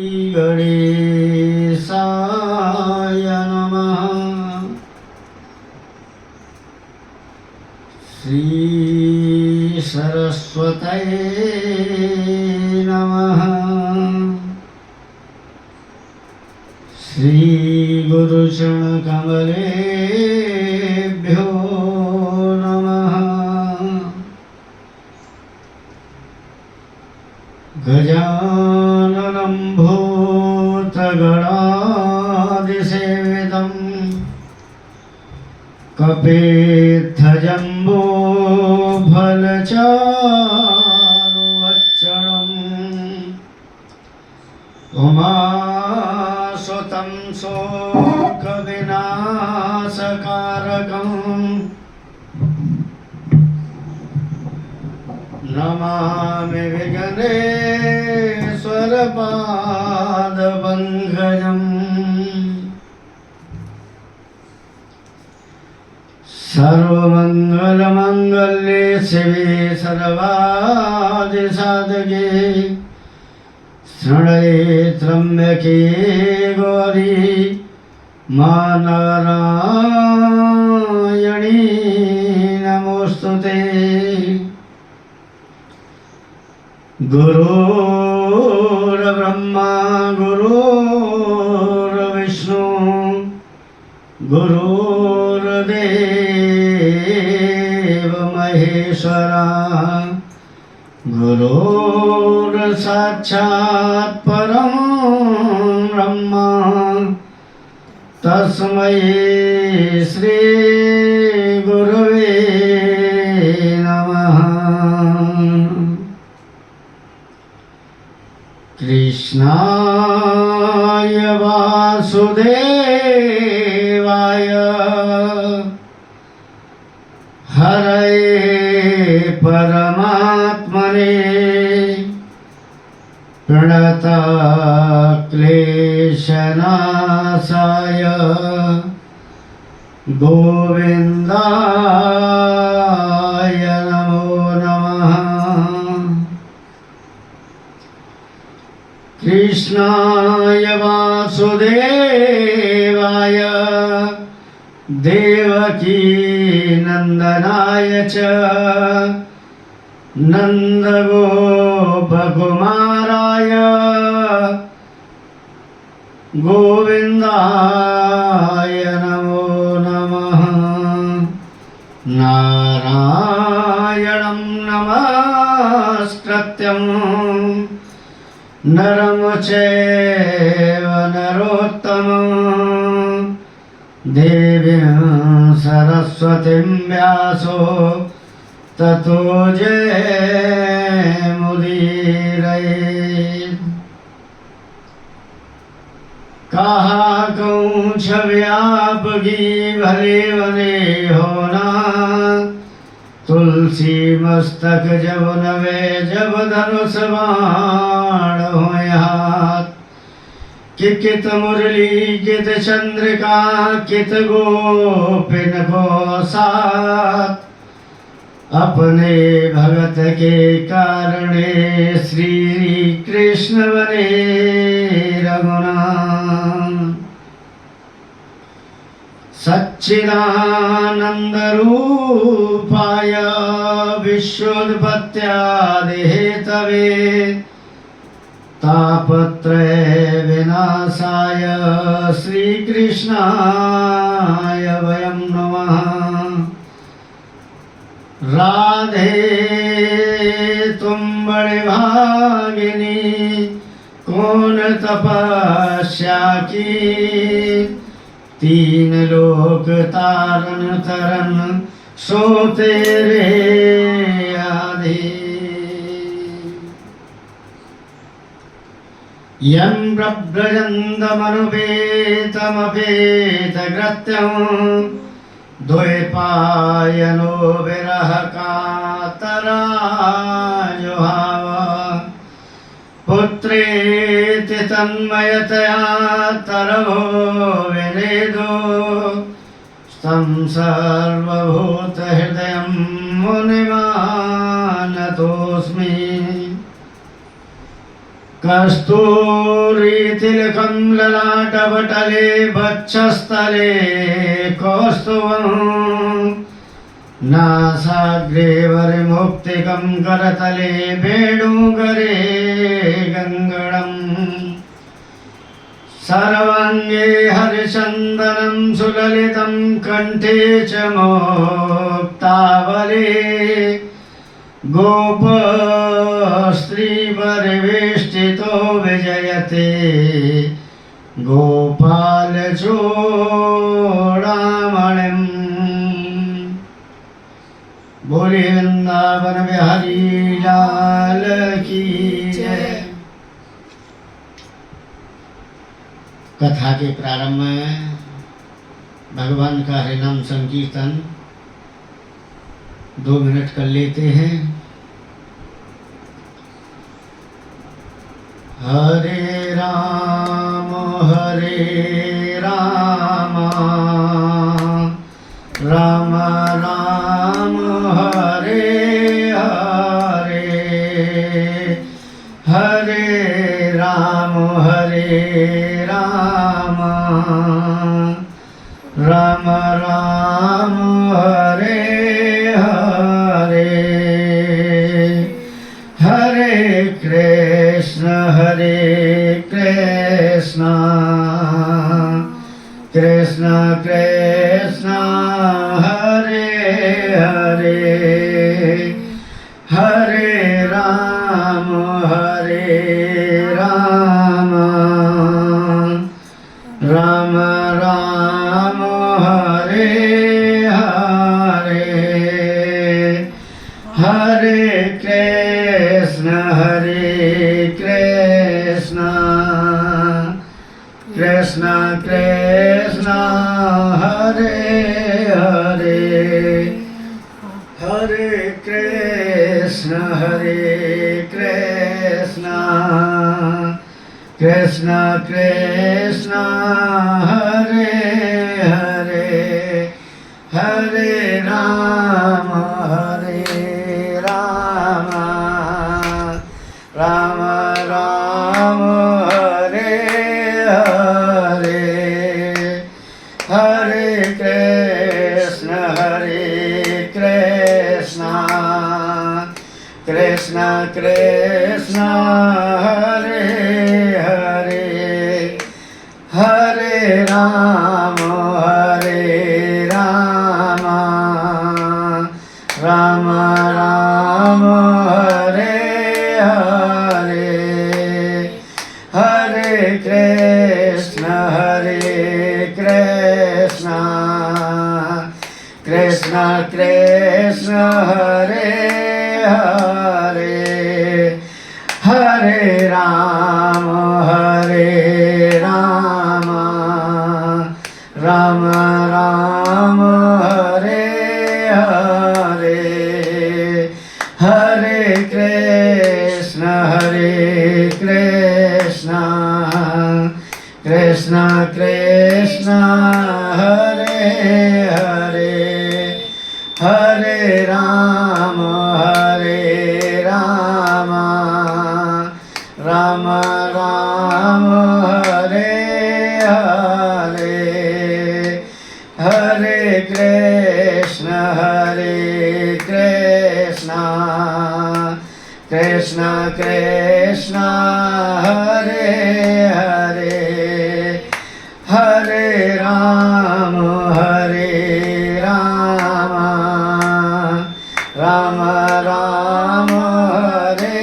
गणेशाय नमः। श्री सरस्वतये नमः। श्री गुरुचरण कमलेभ्यो नमः। गजाननं भूतगणादिसेवितं कपित्थजम्बो फलचारुभक्षणम् उमासुतं शोकविनाशकारकम् नमामि विघ्नेश्वरपादपङ्कजम्। सर्वमङ्गलमाङ्गल्ये शिवे सर्वादिसाधके शरण्ये त्र्यम्बके गौरी मा नारायणी नमोस्तुते। गुरुर्ब्रह्मा गुरुर्विष्णु गुरुर्देव महेश्वरा गुरुर्साक्षात् परं ब्रह्म तस्मै श्री गुरवे नमः। कृष्णाय वासुदेवाय हरये परमात्मने प्रणतक्लेशनाशाय गोविन्दाय नमो नमः। कृष्णाय वासुदेवाय देवकी नंदनाय च नंदगोपकुमाराय गोविन्दाय नमो नमः। नारायणं नमस्कृत्यं नरं चैव नरोत्तमं देवीं सरस्वतीं व्यासो ततो जयमुदीरयेत्। कहा कहूँ छव्यापगी भले बने होना तुलसी मस्तक जब नवे जब धनुष बाण होय हाथ। कित मुरली कित चंद्रिका कित गोपिन को साथ। अपने भगत के कारणे श्री कृष्ण बने रघुनाथ। सच्चिदानंद रूपाय विश्वोत्पत्त्यादिहेतवे तापत्रय विनाशाय श्रीकृष्णाय वयं नमः। राधे तुम बड़े भागिनी कौन तपस्या की। तीन लोक तारन तरन सो तेरे आधे। यं प्रव्रजन्तमनुपेतमपेतकृत्यं द्वैपायनो विरह कातराजुहाव। पुत्रेति तन्मयतया तरवो विनेदो तं सर्वभूतहृदयं मुनिमानतोऽस्मि। कस्तूरीतिलकं ललाटपटले वक्षस्थले कौस्तुभं नासाग्रे वरमुक्तिकं करतले वेणुगरे गङ्गणम् सर्वाङ्गे हरिचन्दनं सुललितं कण्ठे च मुक्तावले गोपस्त्रीपरिवेष्टितो विजयते गोपालचूडामणिम्। बोले वृंदावन बिहारी लाल की जय। कथा के प्रारंभ में भगवान का हरिनाम संकीर्तन 2 मिनट कर लेते हैं। हरे राम राम राम हरे हरे, हरे राम राम राम हरे हरे, हरे कृष्ण कृष्ण कृष्ण हरे हरे, हरे राम राम राम हरे हरे, हरे कृष्ण कृष्ण कृष्ण हरे हरे, हरे कृष्ण कृष्ण कृष्ण हरे हरे, हरे राम राम राम हरे हरे, हरे कृष्ण कृष्ण कृष्ण हरे हरे, हरे राम राम राम हरे हरे, हरे कृष्ण कृष्ण कृष्ण हरे हरे, हरे राम राम राम हरे हरे, हरे कृष्ण कृष्ण कृष्ण हरे हरे, हरे राम राम राम हरे हरे, हरे कृष्ण कृष्ण कृष्ण हरे हरे, हरे राम राम राम हरे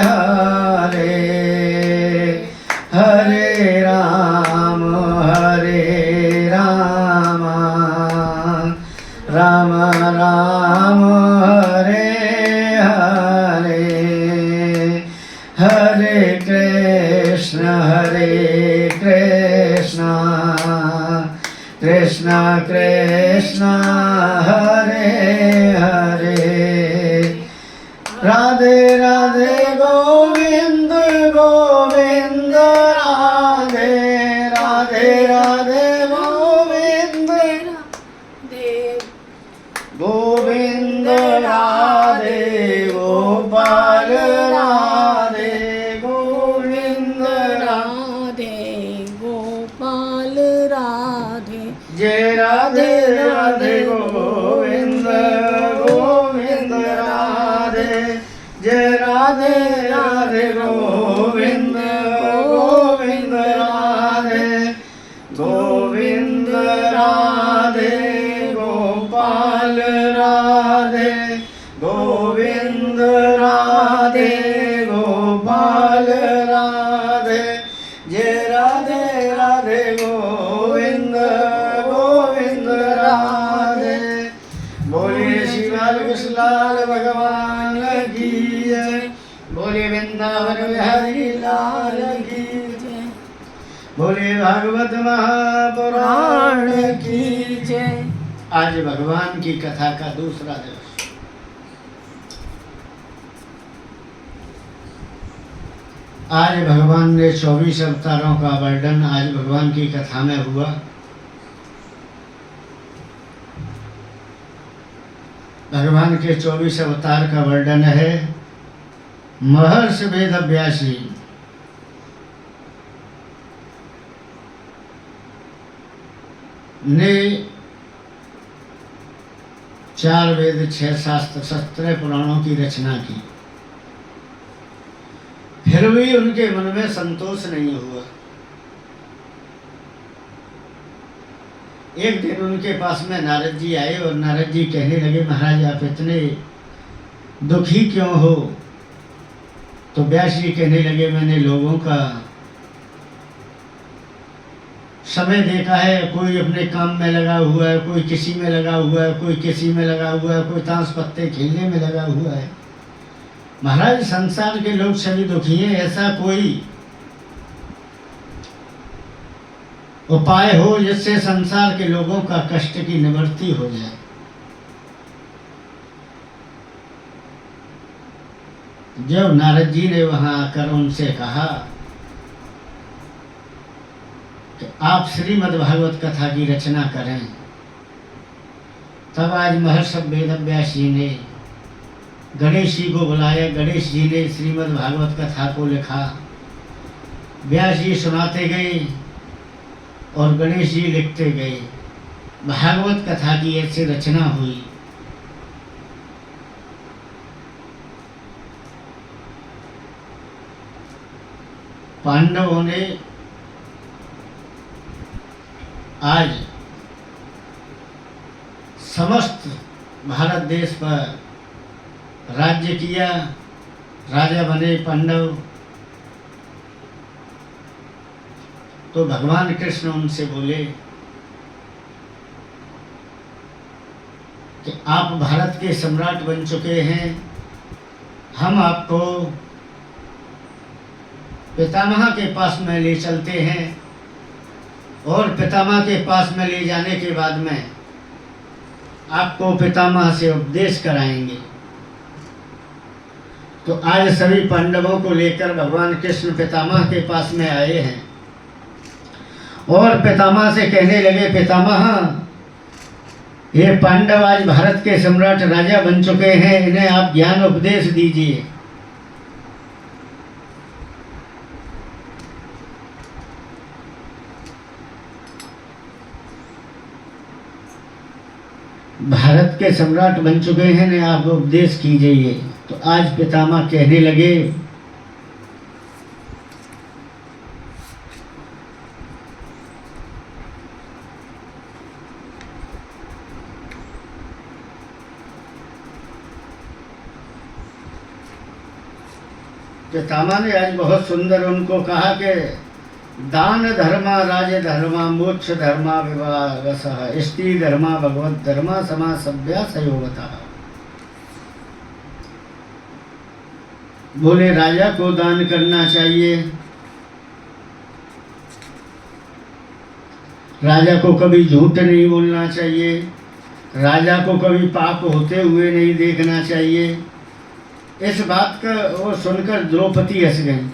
हरे, हरे राम राम राम हरे हरे, हरे कृष्ण कृष्ण कृष्ण हरे हरे, राधे राधे गोविंद गोविंद राधे राधे राधे गोविंद गोविंद राधे गोपाल राधे गोविंद राधे गोविंद गोविंद राधे जय राधे राधे गोविंद गोविंद राधे गोविंद राधे गोपाल राधे गोविंद राधे गोपाल राधे जय राधे राधे गोविंद गोविंद राधे बोलिए श्री बालकृष्ण लाल भगवान की जय बोलिए वृंदावन बिहारी लाल की जय बोलिए भागवत महापुराण की जय। आज भगवान की कथा का दूसरा दिवस। आज भगवान ने 24 अवतारों का वर्णन आज भगवान की कथा में हुआ। भगवान के 24 अवतार का वर्णन है। महर्षि वेदव्यासी ने 4 वेद 6 शास्त्र 17 पुराणों की रचना की। फिर भी उनके मन में संतोष नहीं हुआ। एक दिन उनके पास में नारद जी आए और नारद जी कहने लगे, महाराज आप इतने दुखी क्यों हो? तो व्यास जी कहने लगे, मैंने लोगों का समय देखा है, कोई अपने काम में लगा हुआ है, कोई किसी में लगा हुआ है, कोई किसी में लगा हुआ है, कोई ताश पत्ते खेलने में लगा हुआ है। महाराज संसार के लोग सभी दुखी हैं, ऐसा कोई उपाय हो जिससे संसार के लोगों का कष्ट की निवृत्ति हो जाए। जब नारद जी ने वहां आकर उनसे कहा कि आप श्रीमद् भागवत कथा की रचना करें, तब आज महर्षि वेदव्यास जी ने गणेश जी को बुलाया। गणेश जी ने श्रीमद् भागवत कथा को लिखा। व्यास जी सुनाते गए और गणेश जी लिखते गए। भागवत कथा की ऐसी रचना हुई। पांडवों ने आज समस्त भारत देश पर राज्य किया, राजा बने पांडव। तो भगवान कृष्ण उनसे बोले कि आप भारत के सम्राट बन चुके हैं, हम आपको पितामह के पास में ले चलते हैं और पितामह के पास में ले जाने के बाद में आपको पितामह से उपदेश कराएंगे। तो आज सभी पांडवों को लेकर भगवान कृष्ण पितामह के पास में आए हैं और पितामह से कहने लगे, पितामह ये पांडव आज भारत के सम्राट राजा बन चुके हैं, इन्हें आप ज्ञान उपदेश दीजिए। भारत के सम्राट बन चुके हैं, इन्हें आप उपदेश कीजिए। तो आज पितामह कहने लगे, पितामह ने आज बहुत सुंदर उनको कहा कि दान धर्मा राज धर्मा मोक्ष धर्मा विवाह स्त्री धर्मा भगवत धर्मा समा सभ्या सयोगता। बोले राजा को दान करना चाहिए, राजा को कभी झूठ नहीं बोलना चाहिए, राजा को कभी पाप होते हुए नहीं देखना चाहिए। इस बात का वो सुनकर द्रौपदी हंस गई।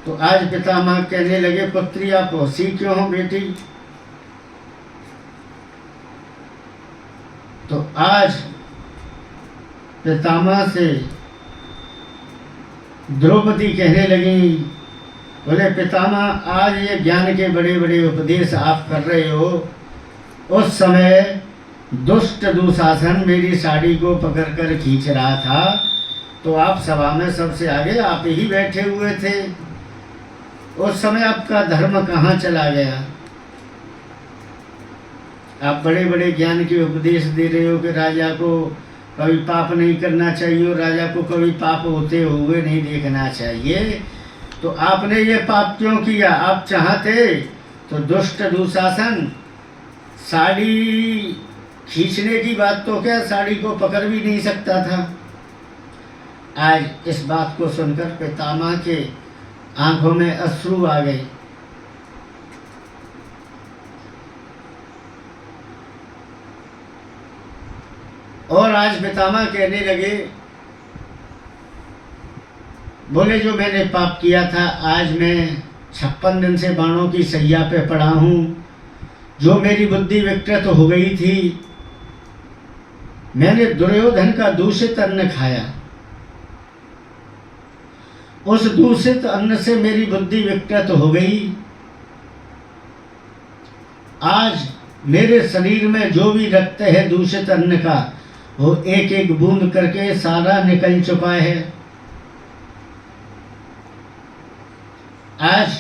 तो आज पितामह कहने लगे, पुत्री आप हंसी क्यों हो बेटी? तो आज पितामह से द्रौपदी कहने लगी, बोले पितामह आज ये ज्ञान के बड़े बड़े उपदेश आप कर रहे हो, उस समय दुष्ट दुशासन मेरी साड़ी को पकड़कर खींच रहा था, तो आप सभा में सबसे आगे आप ही बैठे हुए थे। उस समय आपका धर्म कहाँ चला गया? आप बड़े बड़े ज्ञान के उपदेश दे रहे हो कि राजा को कभी पाप नहीं करना चाहिए और राजा को कभी पाप होते हुए नहीं देखना चाहिए। तो आपने ये पाप क्यों किया? आप चाहते तो दुष्ट दुशासन साड़ी खींचने की बात तो क्या, साड़ी को पकड़ भी नहीं सकता था। आज इस बात को सुनकर पितामह के आंखों में अश्रु आ गए। और आज पितामह कहने लगे, बोले जो मैंने पाप किया था, आज मैं 56 दिन से बाणों की सैया पे पड़ा हूँ। जो मेरी बुद्धि विकृत हो गई थी, मैंने दुर्योधन का दूषित अन्न खाया। उस दूषित अन्न से मेरी बुद्धि विकृत हो गई। आज मेरे शरीर में जो भी रक्त है दूषित अन्न का, वो एक एक बूंद करके सारा निकल चुका है। आज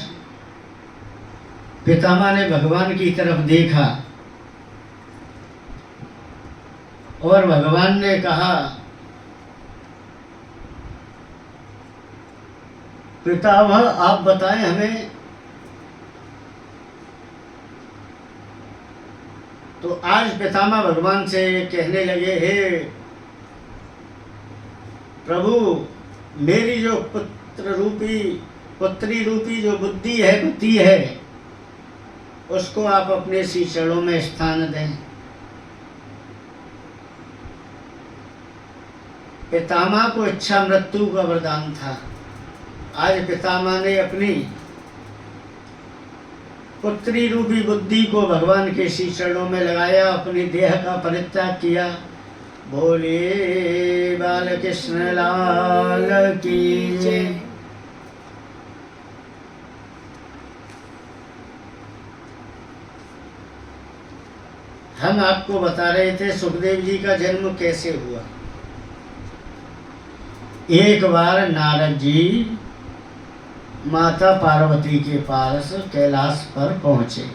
पितामह ने भगवान की तरफ देखा और भगवान ने कहा, पितामह आप बताएं हमें। तो आज पितामह भगवान से कहने लगे, हे प्रभु, मेरी जो पुत्री रूपी जो बुद्धि है, मति है, उसको आप अपने शीशड़ों में स्थान दें। पितामह को इच्छा मृत्यु का वरदान था। आज पितामह ने अपनी पुत्री रूपी बुद्धि को भगवान के शीशड़ों में लगाया, अपनी देह का परित्याग किया। बोले बाल कृष्ण लाल की जय। हम आपको बता रहे थे सुखदेव जी का जन्म कैसे हुआ। एक बार नारद जी माता पार्वती के पास कैलाश पर पहुंचे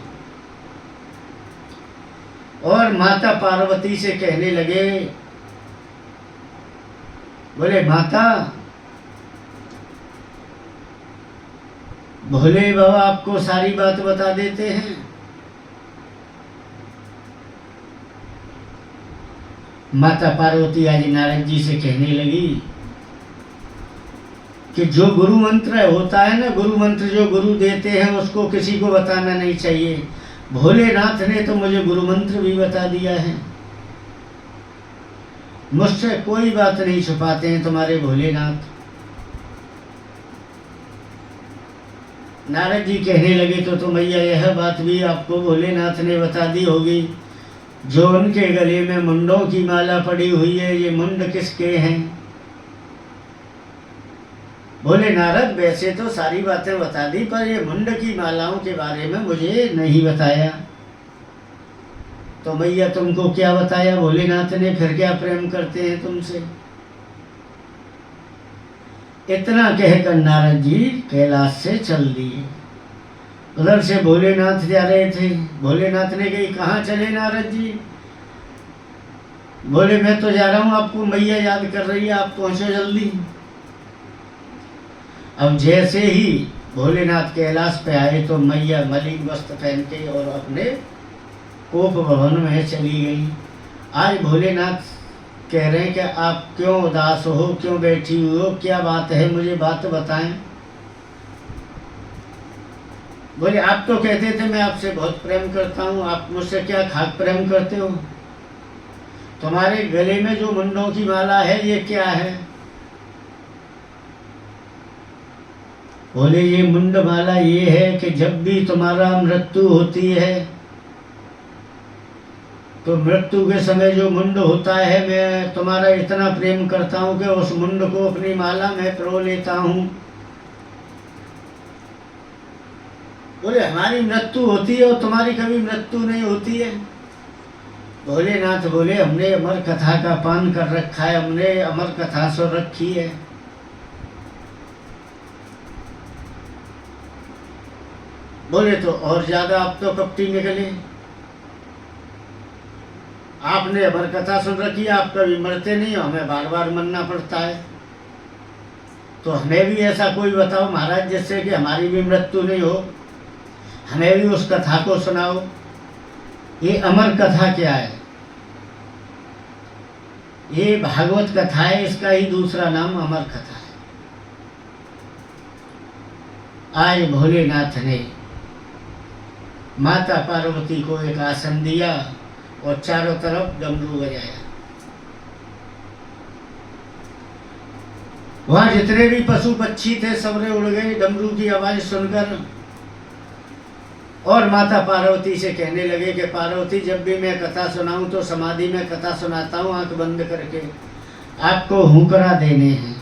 और माता पार्वती से कहने लगे, बोले माता, भोले बाबा आपको सारी बात बता देते हैं। माता पार्वती आज नारद जी से कहने लगी कि जो गुरु मंत्र होता है ना, गुरु मंत्र जो गुरु देते हैं उसको किसी को बताना नहीं चाहिए। भोलेनाथ ने तो मुझे गुरु मंत्र भी बता दिया है। मुझसे कोई बात नहीं छुपाते हैं तुम्हारे भोलेनाथ। नारद जी कहने लगे, तो मैया यह बात भी आपको भोलेनाथ ने बता दी होगी। जो उनके गले में मुंडों की माला पड़ी हुई है, ये मुंड किसके हैं? बोले नारद, वैसे तो सारी बातें बता दी, पर ये मुंड की मालाओं के बारे में मुझे नहीं बताया। तो मैया तुमको क्या बताया भोलेनाथ ने? फिर क्या प्रेम करते हैं तुमसे? इतना कहकर नारद जी कैलाश से चल दिए। उधर से भोलेनाथ जा रहे थे। भोलेनाथ ने कही, कहाँ चले नारद जी? बोले मैं तो जा रहा हूँ, आपको मैया याद कर रही है, आप पहुँचो जल्दी। अब जैसे ही भोलेनाथ कैलाश पे आए तो मैया मलिन वस्त्र पहन के और अपने कोप भवन में चली गई। आज भोलेनाथ कह रहे हैं कि आप क्यों उदास हो, क्यों बैठी हुई हो, क्या बात है, मुझे बात बताएं। बोले आप तो कहते थे मैं आपसे बहुत प्रेम करता हूँ, आप मुझसे क्या खाक प्रेम करते हो? तुम्हारे गले में जो मुंडों की माला है ये क्या है? बोले ये मुंड माला ये है कि जब भी तुम्हारा मृत्यु होती है तो मृत्यु के समय जो मुंड होता है, मैं तुम्हारा इतना प्रेम करता हूँ कि उस मुंड को अपनी माला में पिरो लेता हूँ। बोले हमारी मृत्यु होती है और तुम्हारी कभी मृत्यु नहीं होती है। भोलेनाथ बोले हमने अमर कथा का पान कर रखा है, हमने अमर कथा सुन रखी है। बोले तो और ज्यादा आप तो कपटी निकले, आपने अमर कथा सुन रखी है, आप कभी मरते नहीं हो, हमें बार बार मरना पड़ता है। तो हमें भी ऐसा कोई बताओ महाराज जिससे कि हमारी भी मृत्यु नहीं हो, हमें भी उस कथा को सुनाओ। ये अमर कथा क्या है? ये भागवत कथा है, इसका ही दूसरा नाम अमर कथा है। आज भोलेनाथ ने माता पार्वती को एक आसन दिया और चारों तरफ डमरू बजाया। वहां जितने भी पशु पक्षी थे सबरे उड़ गए डमरू की आवाज सुनकर, और माता पार्वती से कहने लगे कि पार्वती जब भी मैं कथा सुनाऊं तो समाधि में कथा सुनाता हूं, आंख बंद करके आपको हुंकरा देने हैं।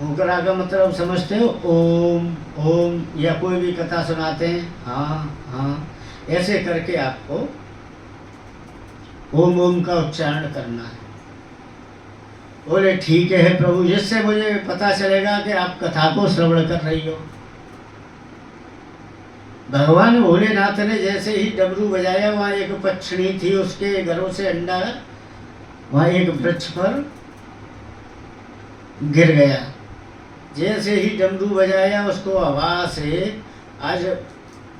हुंकरा का मतलब समझते हो? ओम ओम, या कोई भी कथा सुनाते हैं हाँ हाँ, ऐसे करके आपको ओम ओम का उच्चारण करना है। बोले ठीक है प्रभु, जिससे मुझे पता चलेगा कि आप कथा को श्रवण कर रही हो। भगवान भोलेनाथ ने जैसे ही डमरू बजाया, वहाँ एक पक्षिणी थी, उसके घरों से अंडा वहाँ एक वृक्ष पर गिर गया। जैसे ही डमरू बजाया उसको हवा से आज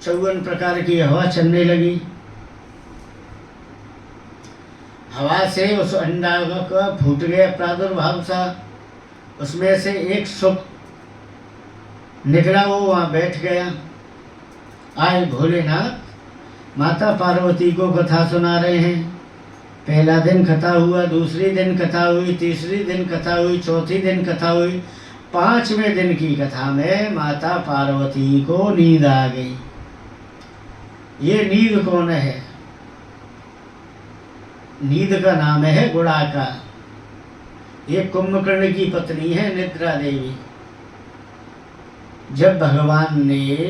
54 प्रकार की हवा चलने लगी। हवा से उस अंडा का फूट गया प्रादुर्भाव सा, उसमें से एक सुख निकला, वो वहाँ बैठ गया। आज भोलेनाथ माता पार्वती को कथा सुना रहे हैं। पहला दिन कथा हुआ, दूसरी दिन कथा हुई, तीसरी दिन कथा हुई, चौथी दिन कथा हुई, 5वें दिन की कथा में माता पार्वती को नींद आ गई। ये नींद कौन है? नींद का नाम है गुड़ाका। ये कुंभकर्ण की पत्नी है निद्रा देवी। जब भगवान ने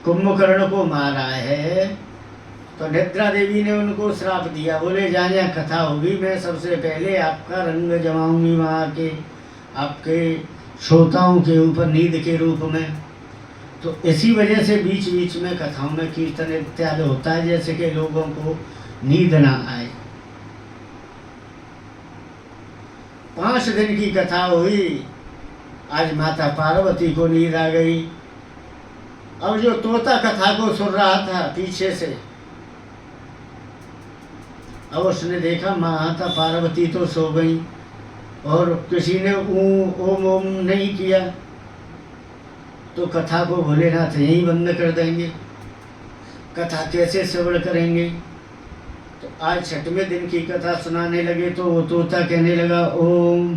कुंभकर्ण को मारा है तो निद्रा देवी ने उनको श्राप दिया। बोले जहाँ जहाँ कथा होगी मैं सबसे पहले आपका रंग जमाऊंगी वहाँ के आपके श्रोताओं के ऊपर नींद के रूप में। तो इसी वजह से बीच बीच में कथाओं में कीर्तन इत्यादि होता है, जैसे कि लोगों को नींद ना आए। 5 दिन की कथा हुई, आज माता पार्वती को नींद आ गई। अब जो तोता कथा को सुन रहा था पीछे से, अब उसने देखा माता पार्वती तो सो गई और किसी ने ओम ओम नहीं किया, तो कथा को भोलेनाथ यहीं बंद कर देंगे, कथा कैसे श्रवण करेंगे। तो आज 6वें दिन की कथा सुनाने लगे तो वो तोता कहने लगा ओम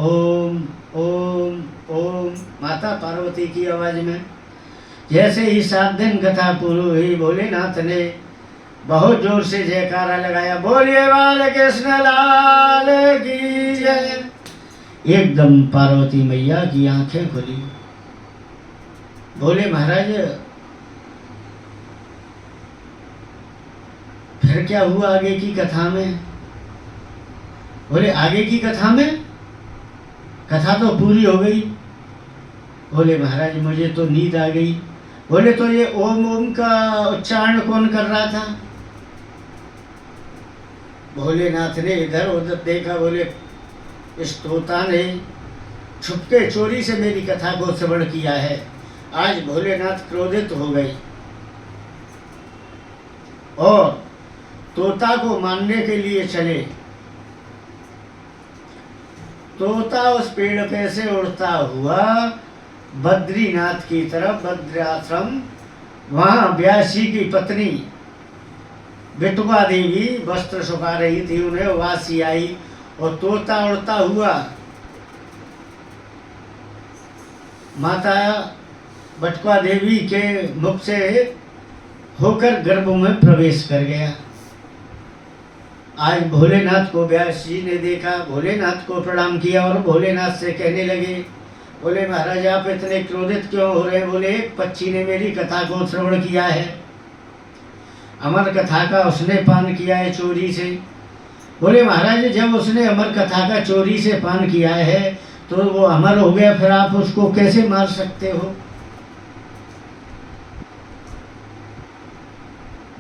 ओम ओम ओम माता पार्वती की आवाज में। जैसे ही 7 दिन कथा पूरी हुई, भोलेनाथ ने बहुत जोर से जयकारा लगाया, बोलिए बाल कृष्ण लाल की जय। एकदम पार्वती मैया की आंखें खुली। बोले महाराज फिर क्या हुआ आगे की कथा में? बोले आगे की कथा में कथा तो पूरी हो गई। बोले महाराज मुझे तो नींद आ गई। बोले तो ये ओम ओम का उच्चारण कौन कर रहा था? भोलेनाथ ने इधर उधर देखा। बोले इस तोता ने छुपके चोरी से मेरी कथा को श्रवण किया है। आज भोलेनाथ क्रोधित हो गए और तोता को मारने के लिए चले। तोता उस पेड़ पे से उड़ता हुआ बद्रीनाथ की तरफ, बद्राश्रम, वहां व्यासी की पत्नी बिटवा देवी वस्त्र सुखा रही थी, उन्हें वासी आई और तोता उड़ता हुआ माता बटुआ देवी के मुख से होकर गर्भ में प्रवेश कर गया। आज भोलेनाथ को व्यास जी ने देखा, भोलेनाथ को प्रणाम किया और भोलेनाथ से कहने लगे, बोले महाराज आप इतने क्रोधित क्यों हो रहे हैं? बोले एक पक्षी ने मेरी कथा को श्रवण किया है अमर कथा का उसने पान किया है चोरी से। बोले महाराज जब उसने अमर कथा का चोरी से पान किया है तो वो अमर हो गया, फिर आप उसको कैसे मार सकते हो?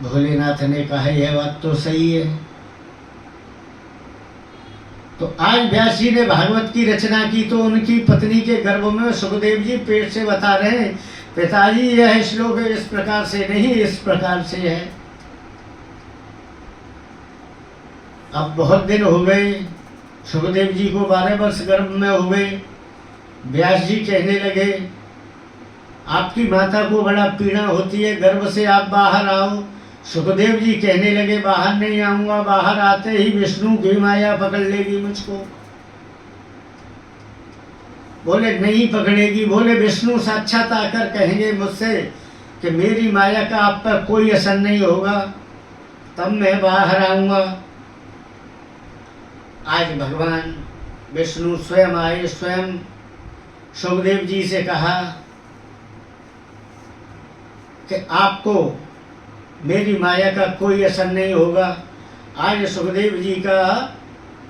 भोलेनाथ ने कहा यह बात तो सही है। तो आज व्यास जी ने भागवत की रचना की तो उनकी पत्नी के गर्भ में सुखदेव जी पेट से बता रहे हैं, पिताजी यह श्लोक इस प्रकार से नहीं, इस प्रकार से है। अब बहुत दिन हो गए, सुखदेव जी को 12 वर्ष गर्भ में हो गए। व्यास जी कहने लगे आपकी माता को बड़ा पीड़ा होती है, गर्भ से आप बाहर आओ। सुखदेव जी कहने लगे बाहर नहीं आऊंगा, बाहर आते ही विष्णु की माया पकड़ लेगी मुझको। बोले नहीं पकड़ेगी। बोले विष्णु साक्षात आकर कहेंगे मुझसे कि मेरी माया का आप पर कोई असर नहीं होगा, तब मैं बाहर आऊंगा। आज भगवान विष्णु स्वयं आए, स्वयं सुखदेव जी से कहा कि आपको मेरी माया का कोई असर नहीं होगा। आज सुखदेव जी का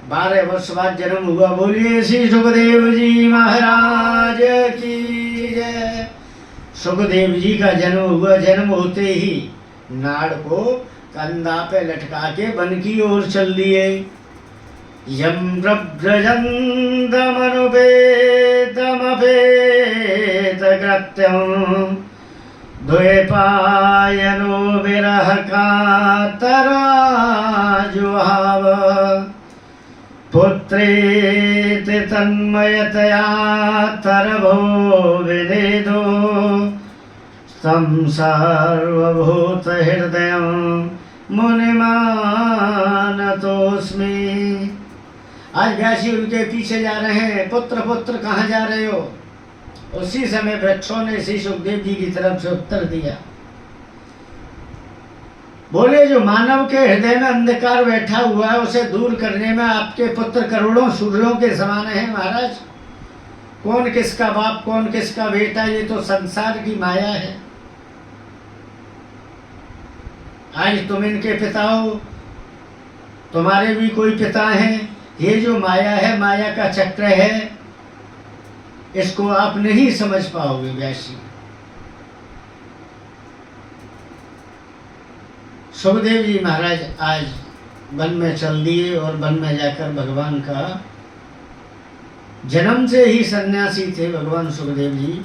12 वर्ष बाद जन्म हुआ। बोलिए श्री सुखदेव जी महाराज की जय। सुखदेव जी का जन्म हुआ। जन्म होते ही नाड़ को कंधा पे लटका के वन की ओर चल दिए। यम व्रजंदमनुपेतमपेत कृत्यम द्वैपायनो विरह कातराजुहाव पुत्रेति तन्मयतया तरभो विनेदो तं सर्वभूत हृदयं मुनिमानतोऽस्मि। आज व्यासी उनके पीछे जा रहे हैं, पुत्र पुत्र कहाँ जा रहे हो? उसी समय वृक्षों ने श्री सुखदेव जी की तरफ से उत्तर दिया। बोले जो मानव के हृदय में अंधकार बैठा हुआ है उसे दूर करने में आपके पुत्र करोड़ों सूर्यों के समान हैं महाराज। कौन किसका बाप कौन किसका बेटा, ये तो संसार की माया है। आज तुम इनके पिता हो, तुम्हारे भी कोई पिता हैं। ये जो माया है, माया का चक्र है, इसको आप नहीं समझ पाओगे व्यासी। सुखदेव जी महाराज आज वन में चल दिए और वन में जाकर भगवान का जन्म से ही सन्यासी थे भगवान सुखदेव जी।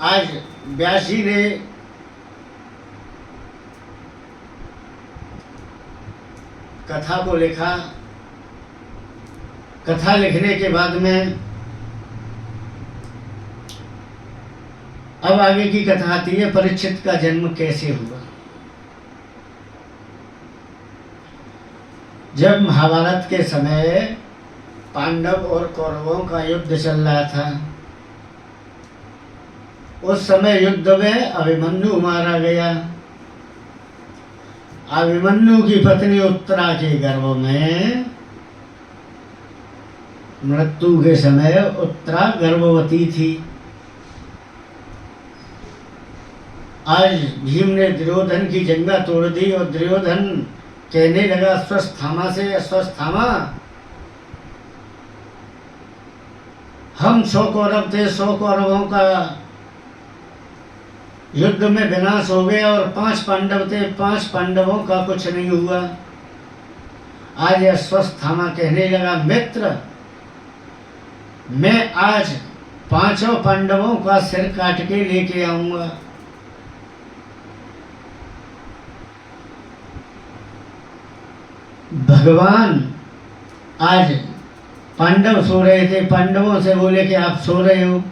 आज व्यास जी ने कथा को लिखा। कथा लिखने के बाद में अब आगे की कथा आती है, परीक्षित का जन्म कैसे हुआ। जब महाभारत के समय पांडव और कौरवों का युद्ध चल रहा था, उस समय युद्ध में अभिमन्यु मारा गया। अभिमन्यु की पत्नी उत्तरा के गर्भ में मृत्यु के समय उत्तरा गर्भवती थी। आज भीम ने दुर्योधन की जंगा तोड़ दी और दुर्योधन कहने लगा अश्वत्थामा से, अश्वत्थामा हम 100 कौरव थे, 100 कौरवों का युद्ध में विनाश हो गया और 5 पांडव थे, 5 पांडवों का कुछ नहीं हुआ। आज अश्वत्थामा कहने लगा मित्र, मैं आज 5 पांडवों का सिर काट के लेके आऊंगा। भगवान आज पांडव सो रहे थे, पांडवों से बोले कि आप सो रहे हो।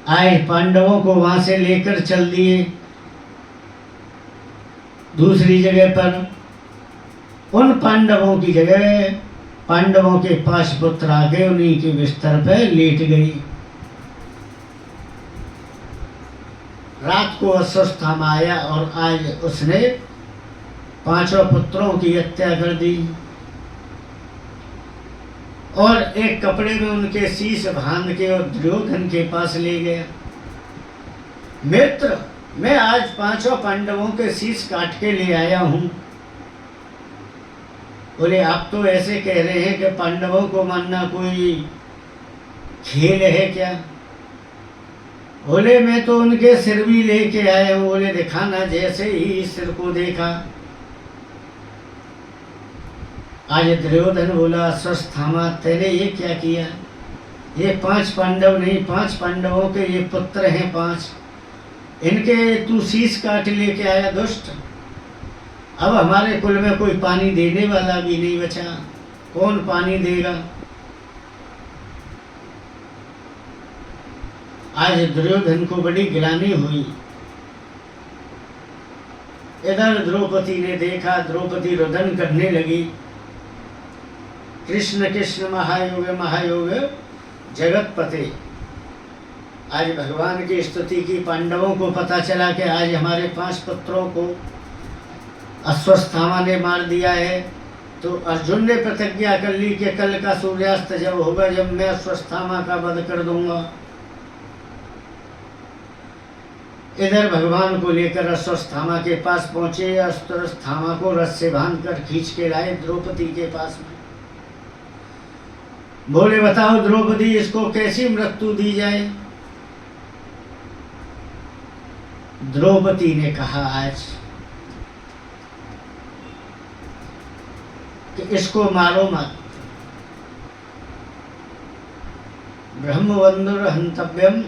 आए पांडवों को वहां से लेकर चल दिए दूसरी जगह पर। उन पांडवों की जगह पांडवों के 5 पुत्र आके उन्हीं के बिस्तर पे लेट गई। रात को अश्वत्थामा आया और आज उसने 5 पुत्रों की हत्या कर दी। और एक कपड़े में उनके शीश बांध के और दुर्योधन के पास ले गया। मित्र, मैं आज 5 पांडवों के शीश काट के ले आया हूं। बोले आप तो ऐसे कह रहे हैं कि पांडवों को मारना कोई खेल है क्या? बोले मैं तो उनके सिर भी लेके आया हूं। बोले दिखाना। जैसे ही सिर को देखा, आज दुर्योधन बोला अश्वत्थामा तेरे ये क्या किया? ये 5 पांडव नहीं, 5 पांडवों के ये पुत्र हैं 5, इनके तू शीश काट लेके आया दुष्ट। अब हमारे कुल में कोई पानी देने वाला भी नहीं बचा, कौन पानी देगा? आज दुर्योधन को बड़ी गिलानी हुई। इधर द्रौपदी ने देखा, द्रौपदी रुदन करने लगी। कृष्ण कृष्ण महायोग महायोग जगतपते। आज भगवान की स्तुति की। पांडवों को पता चला कि आज हमारे 5 पुत्रों को अश्वत्थामा ने मार दिया है, तो अर्जुन ने प्रतिज्ञा कर ली कि कल का सूर्यास्त जब होगा, जब मैं अश्वत्थामा का वध कर दूंगा। इधर भगवान को लेकर अश्वत्थामा के पास पहुंचे। अश्वत्थामा को रथ से बांधकर खींच के लाए द्रौपदी के पास में। बोले बताओ द्रौपदी, इसको कैसी मृत्यु दी जाए? द्रौपदी ने कहा आज कि इसको मारो मत। ब्रह्मवंदुर हंतव्यम।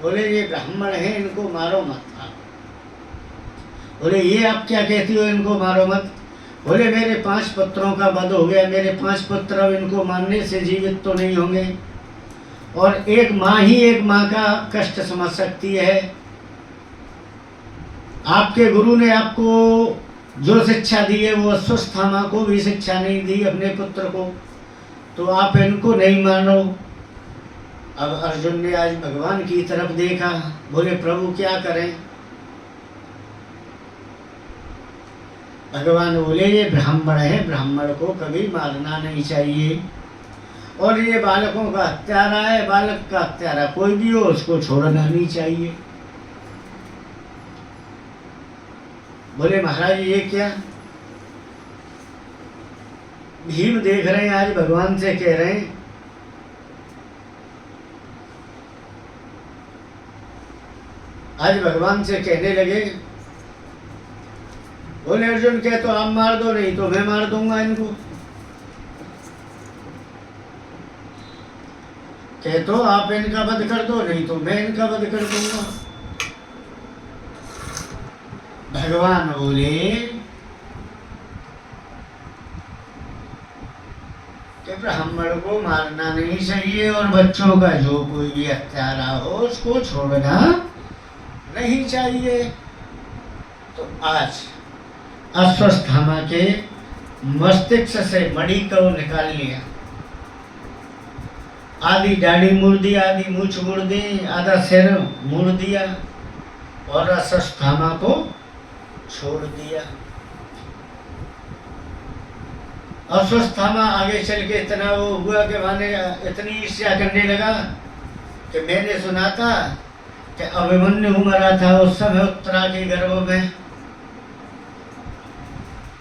बोले ये ब्राह्मण है, इनको मारो मत। बोले ये आप क्या कहती हो, इनको मारो मत? बोले मेरे 5 पुत्रों का वध हो गया, मेरे 5 पुत्र अब इनको मारने से जीवित तो नहीं होंगे। और एक माँ ही एक माँ का कष्ट समझ सकती है। आपके गुरु ने आपको जो शिक्षा दी है वो अश्वत्थामा को भी शिक्षा नहीं दी अपने पुत्र को, तो आप इनको नहीं मानो। अब अर्जुन ने आज भगवान की तरफ देखा। बोले प्रभु क्या करें? भगवान बोले ये ब्राह्मण है, ब्राह्मण को कभी मारना नहीं चाहिए। और ये बालकों का हत्यारा है, बालक का हत्यारा कोई भी हो उसको छोड़ना नहीं चाहिए। बोले महाराज ये क्या? भीम देख रहे हैं, आज भगवान से कह रहे हैं। आज भगवान से कहने लगे। बोले अर्जुन कह तो आप मार दो, नहीं तो मैं मार दूंगा इनको। कह तो आप इनका वध कर दो, नहीं तो मैं इनका वध कर दूंगा। भगवान बोले कि ब्राह्मण को मारना नहीं चाहिए और बच्चों का जो कोई भी हत्यारा हो उसको छोड़ना नहीं चाहिए। तो आज अश्वत्थामा के मस्तिष्क से मणि को निकाल लिया। आधी दाढ़ी मुड़ दी, आधी मूछ मुड़ दी, आधा सिर मुड़ दिया और अश्वत्थामा को छोड़ दिया। अश्वत्थामा आगे चल के इतना वो हुआ कि माने इतनी ईर्ष्या करने लगा कि मैंने सुना था कि अभिमन्यु मरा था उस समय उत्तरा के गर्भ में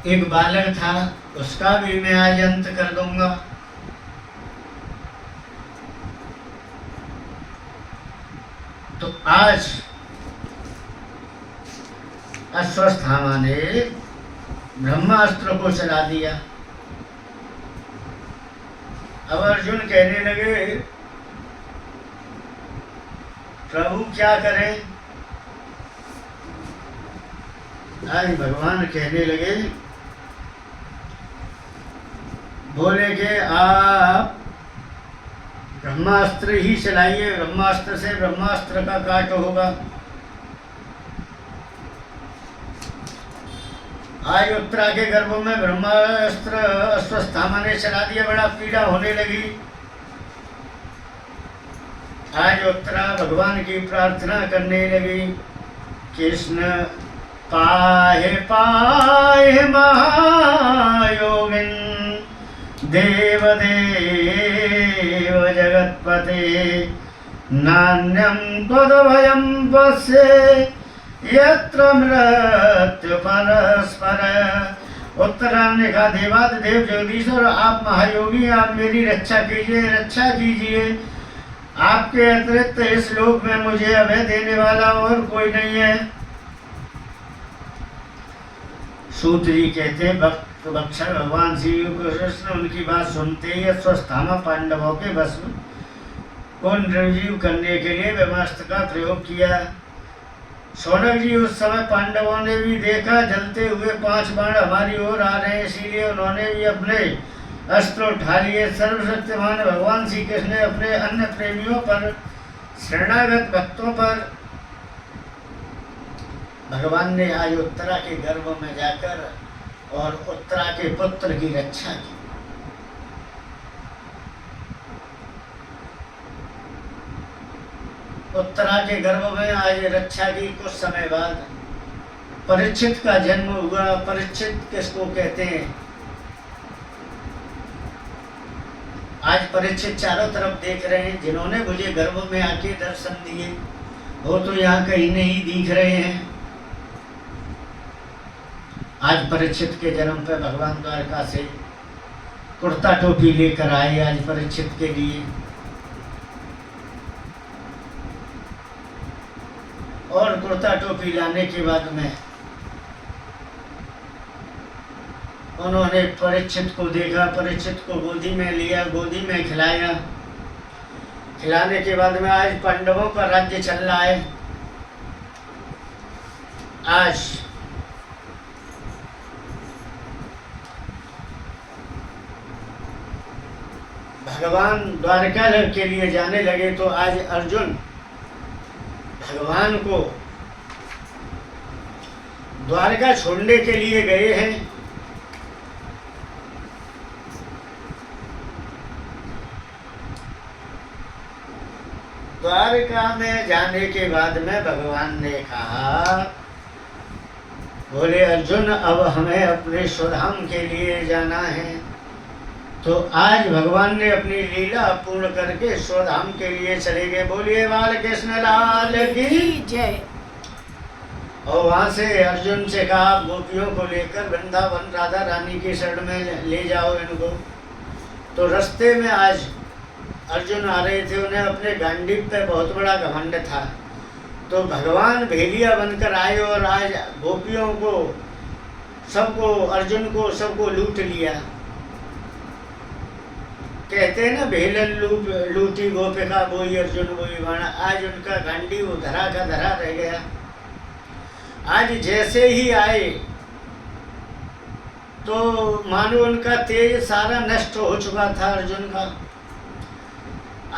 एक बालक था, उसका भी मैं आज अंत कर दूंगा। तो आज अश्वत्थामा ने ब्रह्मास्त्र को चला दिया। अब अर्जुन कहने लगे प्रभु क्या करें? आज भगवान कहने लगे, बोले कि आप ब्रह्मास्त्र ही चलाइए, ब्रह्मास्त्र से ब्रह्मास्त्र का काट होगा। आज उत्तरा के गर्भ में ब्रह्मास्त्र अश्वत्थामा ने चला दिया, बड़ा पीड़ा होने लगी। आज उत्तरा भगवान की प्रार्थना करने लगी, कृष्ण पाहे पाहे महायोगिन देव देव जगत्पते नान्यं त्वदभयं पश्ये यत्र मृत्यु परस्पर। उत्तरायण ने कहा, देवादिदेव जगदीश्वर, आप महायोगी, आप मेरी रक्षा कीजिए, रक्षा कीजिए। आपके अतिरिक्त इस लोक में मुझे अभय देने वाला और कोई नहीं है। सूत जी कहते हैं, भक्त बख्शा भगवान श्री कृष्ण उनकी बात सुनते ही स्वस्थामा पांडवों के भस्म को निर्जीव करने के लिए ब्रह्मास्त्र का प्रयोग किया। शौनक जी, उस समय पांडवों ने भी देखा जलते हुए 5 बाण हमारी ओर आ रहे हैं, इसीलिए उन्होंने भी अपने अस्त्र उठा लिए। सर्वशक्तिमान भगवान श्री कृष्ण ने अपने अन्य प्रेमियों पर, शरणागत भक्तों पर भगवान ने आज उत्तरा के गर्भ में जाकर और उत्तरा के पुत्र की रक्षा की। उत्तरा के गर्भ में आज रक्षा की। कुछ समय बाद परीक्षित का जन्म हुआ। परीक्षित किसको कहते हैं? आज परीक्षित चारों तरफ देख रहे हैं, जिन्होंने मुझे गर्भ में आके दर्शन दिए वो तो यहाँ कहीं नहीं दिख रहे हैं। आज परीक्षित के जन्म पे भगवान द्वारका से कुर्ता टोपी लेकर आए आज परीक्षित के लिए। और कुर्ता टोपी लाने के बाद में उन्होंने परीक्षित को देखा, परीक्षित को गोदी में लिया, गोदी में खिलाया। खिलाने के बाद में आज पांडवों का राज्य चल रहा है। आज भगवान द्वारका के लिए जाने लगे तो आज अर्जुन भगवान को द्वारका छोड़ने के लिए गए हैं। द्वारका में जाने के बाद में भगवान ने कहा, बोले अर्जुन, अब हमें अपने स्वधाम के लिए जाना है। तो आज भगवान ने अपनी लीला पूर्ण करके स्वधाम के लिए चले गए। बोलिए बाल कृष्ण लाल की जय। और वहां से अर्जुन से कहा, गोपियों को लेकर वृंदावन राधा रानी की शरण में ले जाओ इनको। तो रास्ते में आज अर्जुन आ रहे थे, उन्हें अपने गांडीव पे बहुत बड़ा घमंड था। तो भगवान भेलिया बनकर आए और आज गोपियों को, सबको, अर्जुन को, सबको लूट लिया। कहते हैं ना, भेलन लूटी गोपिका बोई अर्जुन बोई बाणा। आज उनका गांडीव धरा का धरा रह गया। आज जैसे ही आए तो मानो उनका तेज सारा नष्ट हो चुका था अर्जुन का।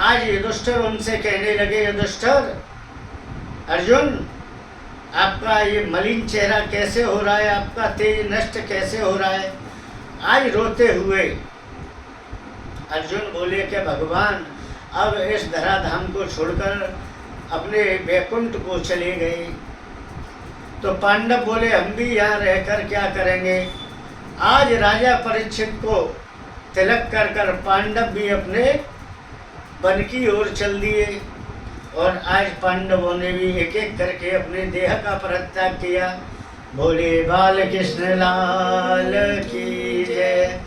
आज युधिष्ठिर उनसे कहने लगे, युधिष्ठिर, अर्जुन, आपका ये मलिन चेहरा कैसे हो रहा है, आपका तेज नष्ट कैसे हो रहा है? आज रोते हुए अर्जुन बोले कि भगवान अब इस धराधाम को छोड़कर अपने वैकुंठ को चले गए। तो पांडव बोले, हम भी यहाँ रहकर क्या करेंगे? आज राजा परीक्षित को तिलक कर कर पांडव भी अपने वन की ओर चल दिए। और आज पांडवों ने भी एक एक करके अपने देह का परित्याग किया। बोले बाल कृष्ण लाल की जय।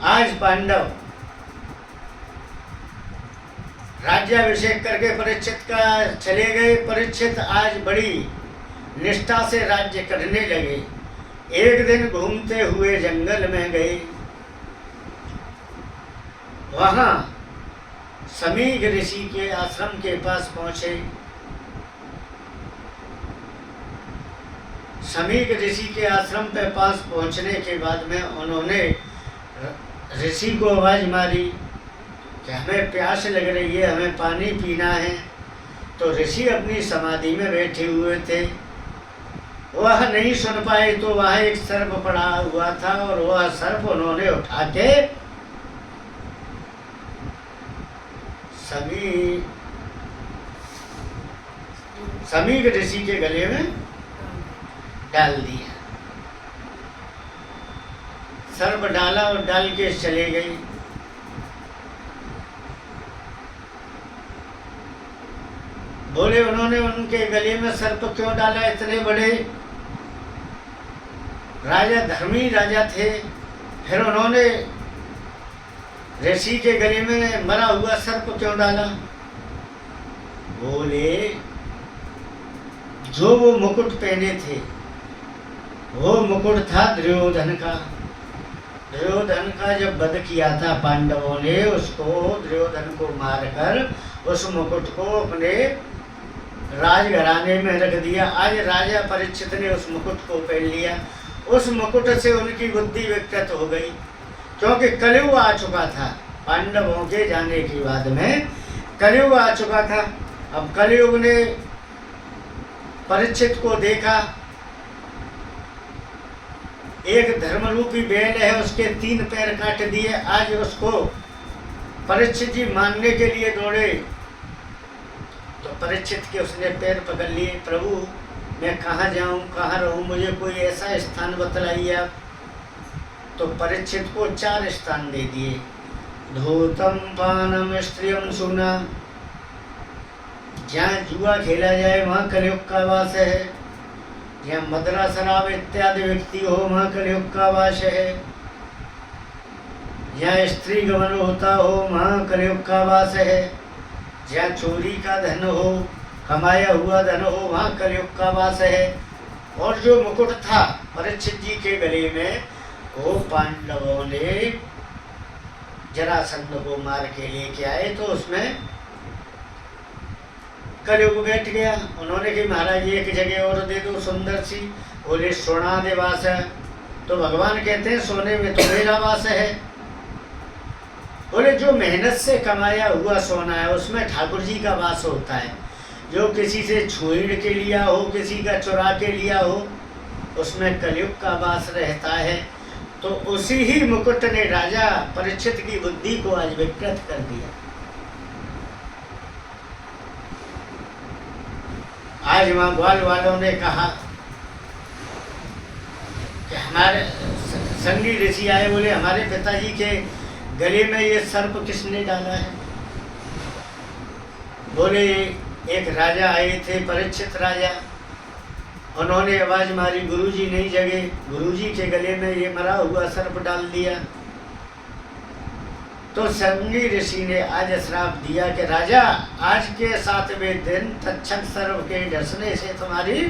आज पांडव राज्याभिषेक करके परीक्षित का चले गए। परीक्षित आज बड़ी निष्ठा से राज्य करने लगे। एक दिन घूमते हुए जंगल में गए। वहां समीघ ऋषि के आश्रम के पास पहुंचे। समीघ ऋषि के आश्रम के पास पहुंचने के बाद में उन्होंने ऋषि को आवाज मारी कि हमें प्यास लग रही है, हमें पानी पीना है। तो ऋषि अपनी समाधि में बैठे हुए थे, वह नहीं सुन पाए। तो वहाँ एक सर्प पड़ा हुआ था और वह सर्प उन्होंने उठा के समीघ ऋषि के गले में डाल दिया। सर्प डाला और डाल के चले गई। बोले उन्होंने उनके गले में सर्प क्यों डाला? इतने बड़े राजा, धर्मी राजा थे, फिर उन्होंने ऋषि के गले में मरा हुआ सर्प क्यों डाला? बोले जो वो मुकुट पहने थे, वो मुकुट था दुर्योधन का। दुर्योधन का जब वध किया था पांडवों ने, उसको दुर्योधन को मारकर उस मुकुट को अपने राजघराने में रख दिया। आज राजा परीक्षित ने उस मुकुट को पहन लिया। उस मुकुट से उनकी बुद्धि विकृत हो गई, क्योंकि कलयुग आ चुका था। पांडवों के जाने के बाद में कलयुग आ चुका था। अब कलयुग ने परीक्षित को देखा, एक धर्मरूपी बैल है, उसके 3 पैर काट दिए। आज उसको परीक्षित जी मानने के लिए दौड़े, तो परीक्षित के उसने पैर पकड़ लिए। प्रभु मैं कहाँ जाऊँ, कहाँ रहूँ, मुझे कोई ऐसा स्थान बतलाइए आप। तो परीक्षित को 4 स्थान दे दिए। धूतम पानम स्त्रियम सुना, जहाँ जुआ खेला जाए वहाँ कलयुग का वास है। जहाँ मदरा शराब इत्यादि व्यक्ति हो वहाँ कलयुग का वास है। जहाँ स्त्री गमन होता हो वहाँ कलयुग का वास है। जहाँ चोरी का धन हो, कमाया हुआ धन हो, वहाँ कलयुग का वास है। और जो मुकुट था परीक्षित जी के गले में, वो पांडवों ने जरासंध को मार के लेके आए, तो उसमें कलयुग बैठ गया। उन्होंने कहा महाराज एक जगह और दे दो सुंदर सी। बोले सोना दे वास है। तो भगवान कहते हैं सोने में तो मेरा वास है। बोले जो मेहनत से कमाया हुआ सोना है उसमें ठाकुर जी का वास होता है। जो किसी से छुड़ के लिया हो, किसी का चुरा के लिया हो, उसमें कलयुग का वास रहता है। तो उसी ही मुकुट ने राजा परीक्षित की बुद्धि को आज विकृत कर दिया। आज वहाँ ग्वाल वालों ने कहा कि हमारे संगी ऋषि आए, बोले हमारे पिताजी के गले में ये सर्प किसने डाला है? बोले एक राजा आए थे, परीक्षित राजा, उन्होंने आवाज मारी, गुरुजी नहीं जगे, गुरुजी के गले में ये मरा हुआ सर्प डाल दिया। तो संगी ऋषि ने आज श्राप दिया कि राजा आज के 7वें दिन तक्षक सर्प के डसने से तुम्हारी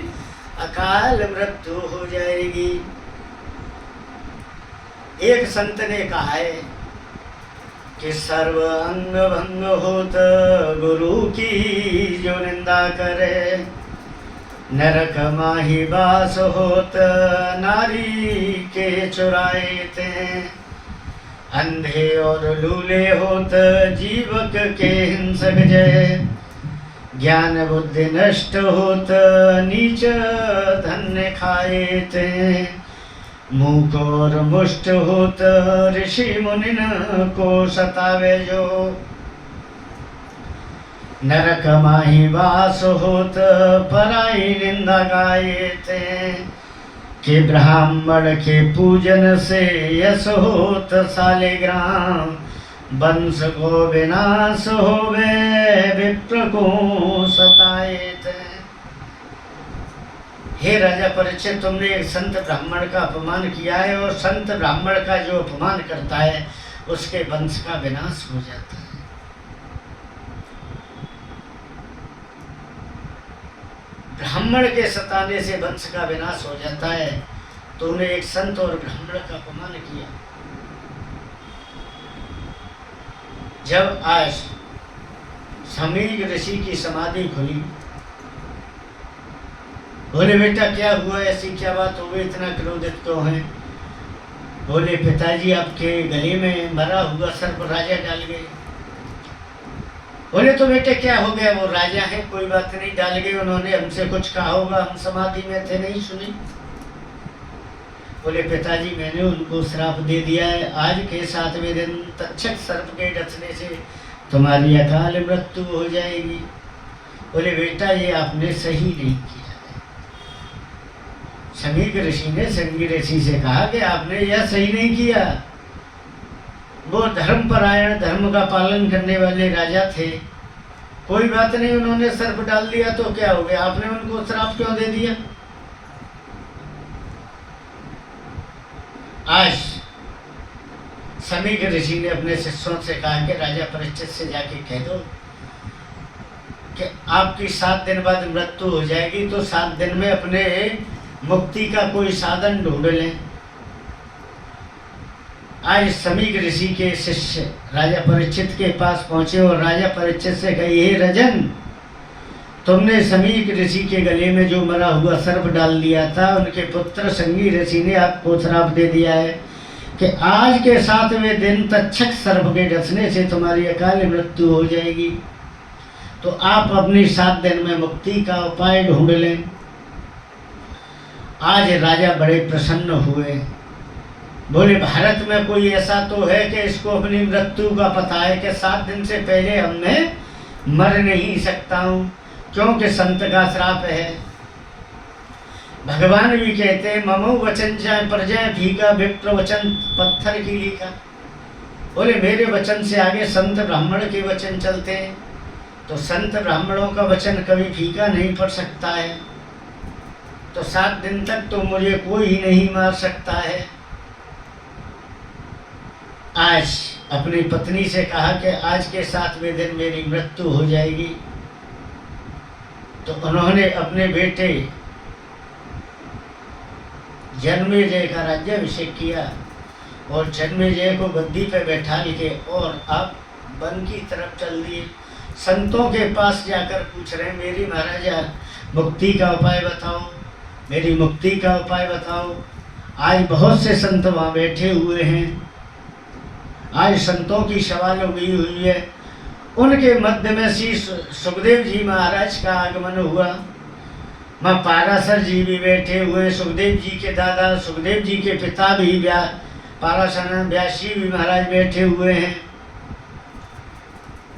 अकाल मृत्यु हो जाएगी। एक संत ने कहा है कि सर्व अंग भंग होत गुरु की जो निंदा करे, नरक माही बास होत नारी के चुराए ते, अंधे और लूले होत जीवक के हिंसक जय, ज्ञान बुद्धि नष्ट होत नीच धन्य खाए ते, मूक और मुष्ट होत ऋषि मुनिन को सतावे जो, नरक माही वास होत पराई निंदा गाए ते, कि ब्राह्मण के पूजन से यश होत शालिग्राम, वंश को विनाश होवे विप्र को सताए थे। हे राजा परीक्षित, तुमने एक संत ब्राह्मण का अपमान किया है, और संत ब्राह्मण का जो अपमान करता है उसके वंश का विनाश हो जाता है। ब्राह्मण के सताने से वंश का विनाश हो जाता है। तुमने एक संत और ब्राह्मण का अपमान किया। जब आज समीर ऋषि की समाधि खुली, बोले बेटा क्या हुआ, ऐसी क्या बात हो गई, इतना क्रोधित क्यों है? बोले पिताजी आपके गले में मरा हुआ सर्प राजा डाल गए। बोले तो बेटे क्या हो गया, वो राजा है, कोई बात नहीं, डाल गए, उन्होंने हमसे कुछ कहा होगा, हम समाधि में थे, नहीं सुनी। बोले पिताजी मैंने उनको श्राप दे दिया है, आज के 7वें दिन तक्षक सर्प के डसने से तुम्हारी अकाल मृत्यु हो जाएगी। बोले बेटा ये आपने सही नहीं किया है। समीक ऋषि ने संगी ऋषि से कहा कि आपने यह सही नहीं किया। वो धर्मपरायण, धर्म का पालन करने वाले राजा थे, कोई बात नहीं, उन्होंने सर्प डाल दिया तो क्या हो गया, आपने उनको श्राप क्यों दे दिया। आज समीक ऋषि ने अपने शिष्यों से कहा कि राजा परीक्षित से जाके कह दो कि आपकी 7 दिन बाद मृत्यु हो जाएगी, तो 7 दिन में अपने मुक्ति का कोई साधन ढूंढ लें। आज समीक ऋषि के शिष्य राजा परीक्षित के पास पहुंचे और राजा परीक्षित से कही, हे राजन, तुमने समीक ऋषि के गले में जो मरा हुआ सर्प डाल दिया था, उनके पुत्र संगी ऋषि ने आपको श्राप दे दिया है कि आज के 7वें दिन तक्षक सर्प के डसने से तुम्हारी अकाल मृत्यु हो जाएगी, तो आप अपनी 7 दिन में मुक्ति का उपाय ढूंढ लें। आज राजा बड़े प्रसन्न हुए, बोले भारत में कोई ऐसा तो है कि इसको अपनी मृत्यु का पता है कि 7 दिन से पहले हमने मर नहीं सकता हूँ, क्योंकि संत का श्राप है। भगवान भी कहते हैं, ममो वचन जाए पर जाए फीका, विप्र वचन पत्थर की लीका। बोले मेरे वचन से आगे संत ब्राह्मण के वचन चलते हैं, तो संत ब्राह्मणों का वचन कभी फीका नहीं पड़ सकता है, तो 7 दिन तक तो मुझे कोई ही नहीं मार सकता है। आज अपनी पत्नी से कहा कि आज के 7वें दिन मेरी मृत्यु हो जाएगी, तो उन्होंने अपने बेटे जन्मेजय का राज्याभिषेक किया और जन्मेजय को गद्दी पे बैठा के और अब वन की तरफ चल दिए। संतों के पास जाकर पूछ रहे, मेरी महाराजा मुक्ति का उपाय बताओ, मेरी मुक्ति का उपाय बताओ। आज बहुत से संत वहाँ बैठे हुए हैं, आज संतों की सभा लगी हुई है। उनके मध्य में श्री सुखदेव जी महाराज का आगमन हुआ। माँ पाराशर जी भी बैठे हुए, सुखदेव जी के दादा सुखदेव जी के पिता भी पाराशर व्यास जी भी महाराज बैठे हुए हैं।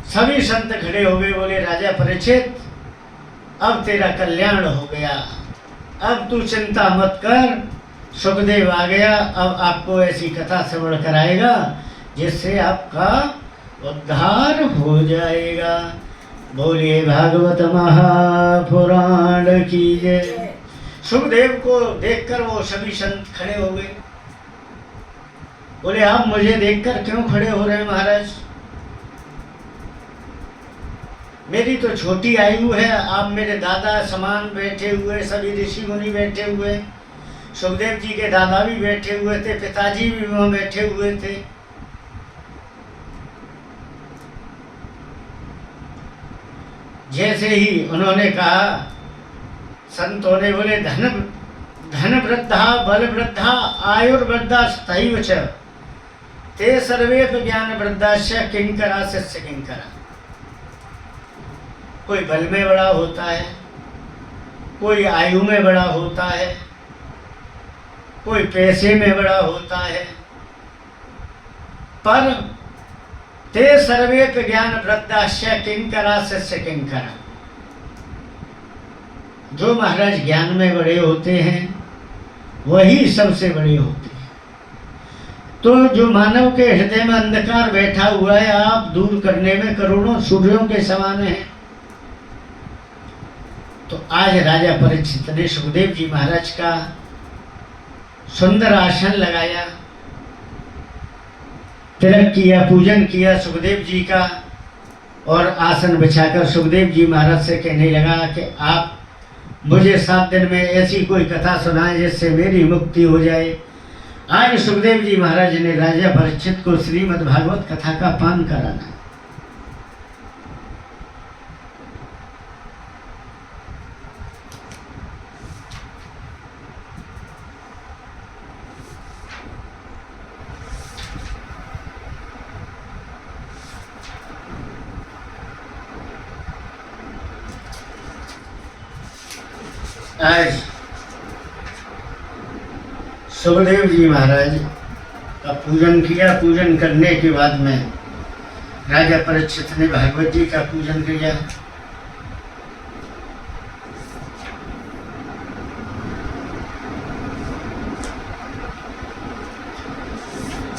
सभी संत खड़े हो गए, बोले राजा परीक्षित, अब तेरा कल्याण हो गया, अब तू चिंता मत कर, सुखदेव आ गया, अब आपको ऐसी कथा श्रवण कराएगा जिससे आपका उद्धार हो जाएगा। बोलिए भागवत महापुराण की जय। सुखदेव को देखकर वो सभी संत खड़े हो गए। बोले आप मुझे देखकर क्यों खड़े हो रहे हैं महाराज, मेरी तो छोटी आयु है, आप मेरे दादा समान बैठे हुए, सभी ऋषि मुनि बैठे हुए, सुखदेव जी के दादा भी बैठे हुए थे, पिताजी भी वहाँ बैठे हुए थे। जैसे ही उन्होंने कहा, संतों ने बोले धन वृद्धा बल वृद्धा आयुर्वृद्धा स्थैव च ते सर्वे ज्ञान वृद्धाश्च किंकरा शिष्य किंकरा। कोई बल में बड़ा होता है, कोई आयु में बड़ा होता है, कोई पैसे में बड़ा होता है, पर ते सर्वे ज्ञान वृद्धाश्च किंकरा शिष्य किंकरा। जो महाराज ज्ञान में बड़े होते हैं वही सबसे बड़े होते हैं। तो जो मानव के हृदय में अंधकार बैठा हुआ है, आप दूर करने में करोड़ों सूर्यों के समान हैं। तो आज राजा परीक्षित ने सुखदेव जी महाराज का सुंदर आसन लगाया, तिलक किया, पूजन किया सुखदेव जी का, और आसन बिछाकर सुखदेव जी महाराज से कहने लगा कि आप मुझे 7 दिन में ऐसी कोई कथा सुनाएं जिससे मेरी मुक्ति हो जाए। आज सुखदेव जी महाराज ने राजा परीक्षित को श्रीमद् भागवत कथा का पान कराना। आज सुखदेव जी महाराज का पूजन किया। पूजन करने के बाद में राजा परीक्षित ने भागवत जी का पूजन किया।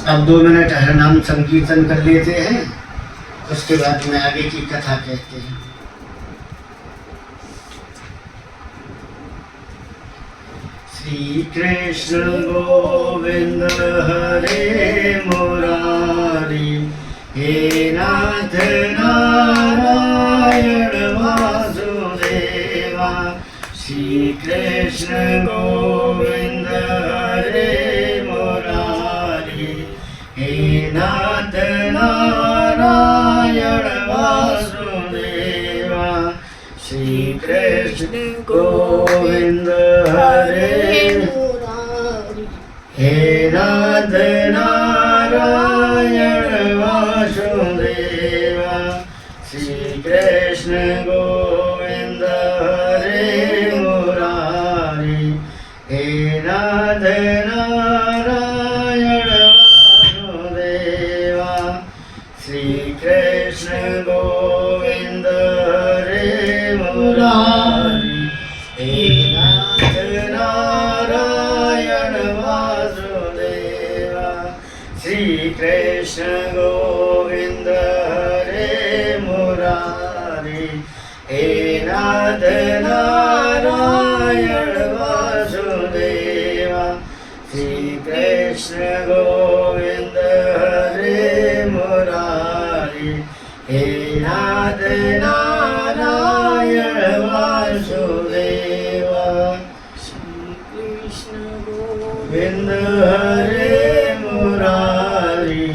अब 2 मिनट हर नाम संकीर्तन कर लेते हैं, उसके बाद में आगे की कथा कहते हैं। श्री कृष्ण गोविंद हरे मुरारी, हे नाथ नारायण वासुदेवा। श्री कृष्ण गोविंद हरे मुरारी, हे नाथ नारायण वासुदेवा। श्री कृष्ण गोविंद हरे मुरारी, हे नाथ नारायण वासुदेवा। श्री कृष्ण गोविंद हरे मुरारी, हे नाथ नारायण वासुदेवा। श्री कृष्ण गोविंद हरे मुरारी, हे नाथ नारायण वासुदेवा। श्री कृष्ण गोविंद हरे मुरारी, हे नाथ नारायण वासुदेवा। श्री कृष्ण गोविंद हरे मुरारी, हे नाथ नारायण वासुदेवा। श्री कृष्ण गोविंद हरे मुरारी,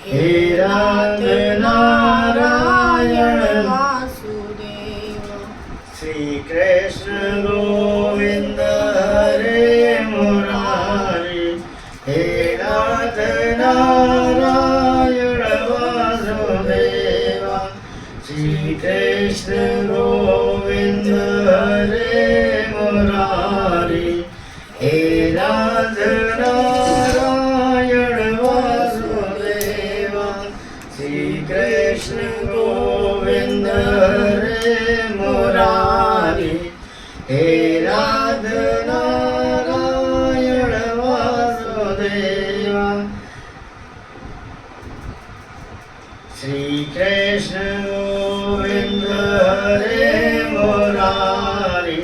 हे नाथ नारायण वासुदेवा। श्री कृष्ण गोविंद हरे मुरारी, हे नाथ नारायण वासुदेवा। श्री कृष्ण गोविंद हरे मुरारी, हे नाथ नारायण वासुदेवा। श्री कृष्ण गोविंद हरे मुरारी, हे नाथ नारायण वासुदेवा। श्री कृष्ण गोविंद हरे मुरारी,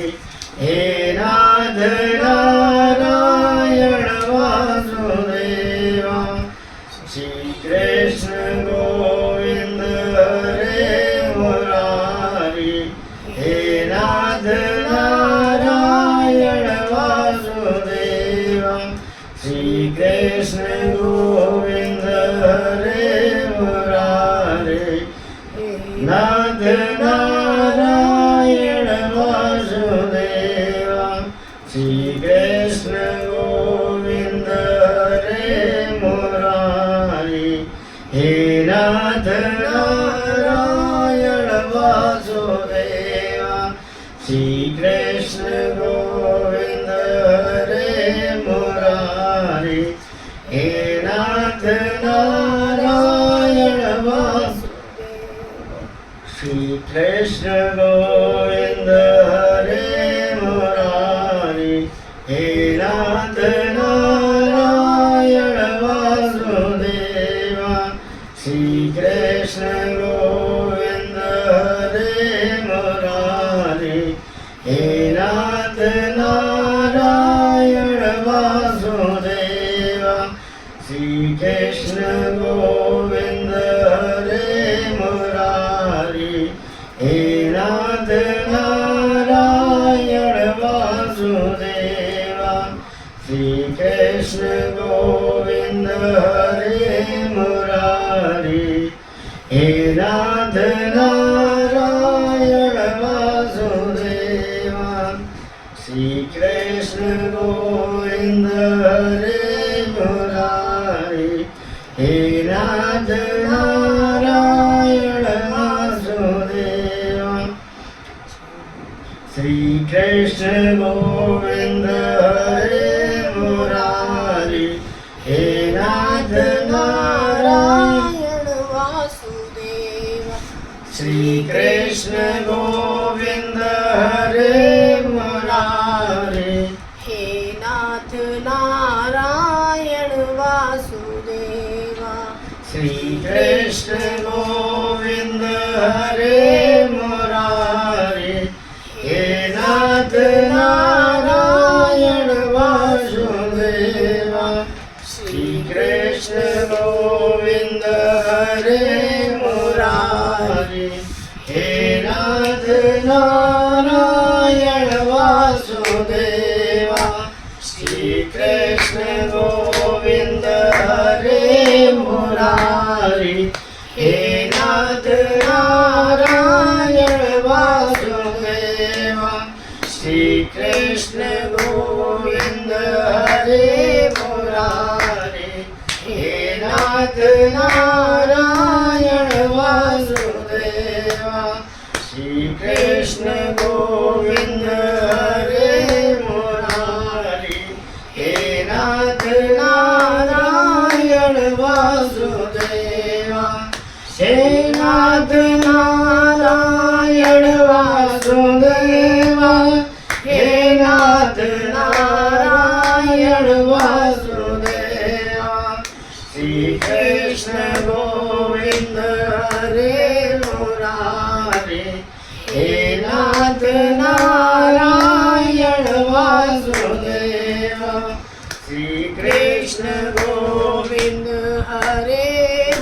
हे नाथ नारायण वासुदेवा। श्री कृष्ण गोविंद हरे मुरारी, हे नाथ नारायण वासुदेवा। श्री कृष्ण गोविंद हरे मुरारी, नाथ नारायण वासुदेवा। श्री कृष्ण गोविंद हरे मुरारी, हे नाथ नारायण वासुदेवा। श्री कृष्ण गोविंद हरे मुरारी, हे नाथ नारायण वासुदेवा। श्री कृष्ण गोविंद हरे मुरारी, हे नाथ नारायण वासुदेवा। श्री कृष्ण गोविंद हरे मुरारी, हे नाथ नारायण वासुदेवा। श्री कृष्ण गोविंद हरे मुरारी, हे नाथ नारायण वासुदेवा। श्री कृष्ण गोविंद हरे मुरारी, हे नाथ नारायण वासुदेवा। श्री कृष्ण गोविंद हरे मुरारी, हे नाथ नारायण वासुदेवा। श्री कृष्ण गोविंद हरे मुरारी, हे नाथ नारायण वासुदेवा। श्री कृष्ण गोविंद हरे मुरारी, हे नाथ नारायण वासुदेवा। श्री कृष्ण गोविंद हरे मुरारी, हे नाथ नारायण वासुदेवा। श्री कृष्ण गोविंद हरे मुरारी, हे नाथ नारायण वासुदेवा। श्री कृष्ण गोविंद हरे मुरारी, हे नाथ नारायण वासुदेवा। श्री कृष्ण गोविंद हरे मुरारी, हे नाथ नारायण वासुदेवा। श्री कृष्ण गोविंद हरे मुरारी, हे नाथ नारायण वासुदेवा। हे नाथ नारायण वासुदेवा, हे नाथ नारायण वासुदेवा। श्री कृष्ण गोविंद हरे मुरारी, हे नाथ नारायण वासुदेवा। श्री कृष्ण गोविंद हरे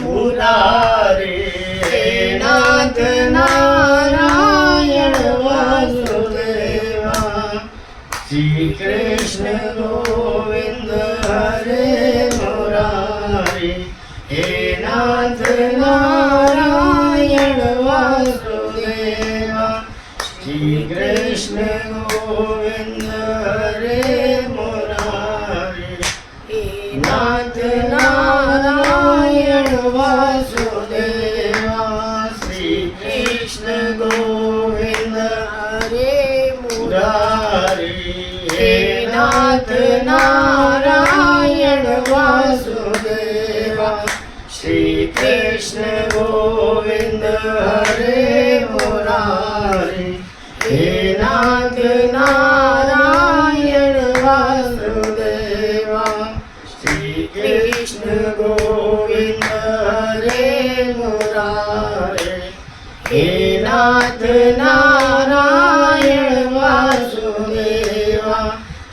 मुरारी, हे नाथ नारायण वासुदेवा। श्री कृष्ण गोविंद हरे मुरारी, हे नाथ नारायण वासुदेवा। श्री कृष्ण गोविंद हरे मुरारी, हे नाथ नारायण वासुदेवा। श्री कृष्ण गोविंद हरे मुरारी, हे नाथ नारायण वासुदेवा। श्री कृष्ण गोविंद हरे मुरारी, हे नाथ नारायण वासुदेवा। श्री कृष्ण गोविंद हरे मुरारी, हे नाथ नारायण वासुदेवा।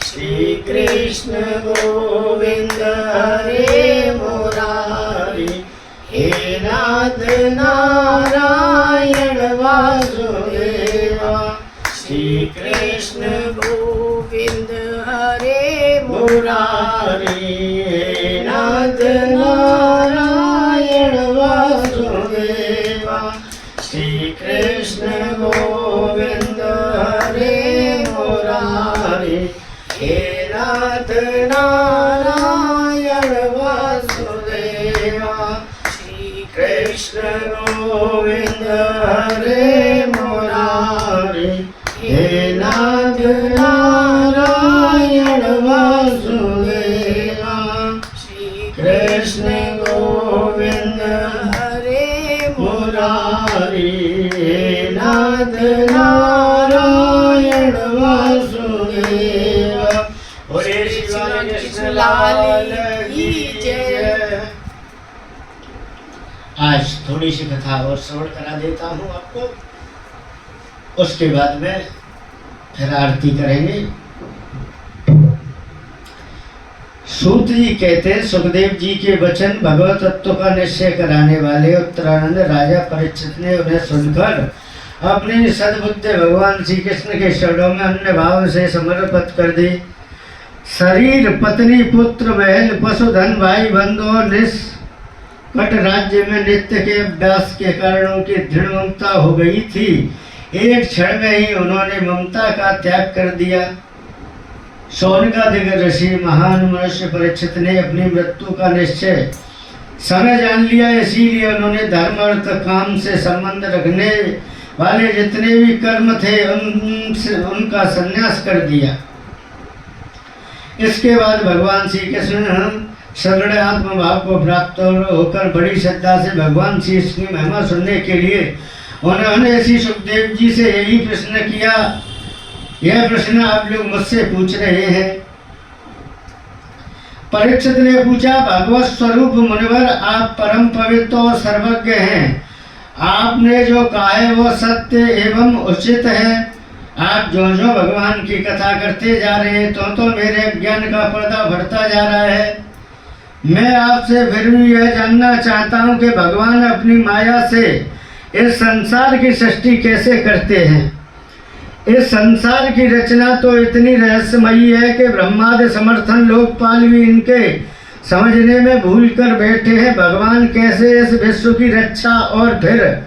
श्री कृष्ण गोविंद हरे मुरारी, हे नाथ नारायण वासुदेवा। श्री कृष्ण गोविंद हरे मुरारी, हे नाथ नारायण वासुदेवा। श्री कृष्ण गोविंद हरे मुरारी, हे नाथ नारायण वासुदेवा। श्री कृष्ण गोविंद हरे मुरारी, हे नाथ नारायण वासुदेवा। श्री कृष्ण गोविंद हरे मुरारी, हे नाथ नारायण वासुदेवा। बोले श्री कृष्ण लाल की जय। आज थोड़ी सी कथा और श्रवण करा देता हूँ आपको, उसके बाद में फिर आरती करेंगे। सूत जी कहते हैं, सुखदेव जी के वचन भगवत तत्व का निश्चय कराने वाले उत्तरानंद राजा परीक्षित ने उन्हें सुनकर अपनी सद्बुद्धि भगवान श्री कृष्ण के शरणों में अन्य भाव से समर्पित कर दी। शरीर, पत्नी, पुत्र, महल, पशुधन, भाई बंधु और निष्कट राज्य में नित्य के अभ्यास के कारणों की दृढ़ ममता हो गई थी। एक क्षण में ही उन्होंने ममता का त्याग कर दिया। शौनकादिक ऋषि महान मनुष्य परीक्षित ने अपनी मृत्यु का निश्चय समय जान लिया, इसीलिए उन्होंने धर्म अर्थ काम से संबंध रखने वाले जितने भी कर्म थे उनका संन्यास कर दिया। इसके बाद भगवान श्री कृष्ण शरण आत्म भाव को प्राप्त होकर बड़ी श्रद्धा से भगवान श्री कृष्ण की महिमा सुनने के लिए उन्होंने श्री सुखदेव जी से यही प्रश्न किया। यह प्रश्न आप लोग मुझसे पूछ रहे हैं। परीक्षित ने पूछा, भगवत स्वरूप मुनिवर, आप परम पवित्र और सर्वज्ञ हैं। आपने जो कहा है वो सत्य एवं उचित है। आप जो जो भगवान की कथा करते जा रहे हैं तो मेरे ज्ञान का पर्दा बढ़ता जा रहा है। मैं आपसे फिर भी यह जानना चाहता हूँ कि भगवान अपनी माया से इस संसार की सृष्टि कैसे करते हैं। इस संसार की रचना तो इतनी रहस्यमयी है कि ब्रह्मादि समर्थन लोकपाल भी इनके समझने में भूल कर बैठे हैं। भगवान कैसे इस विश्व की रक्षा और फिर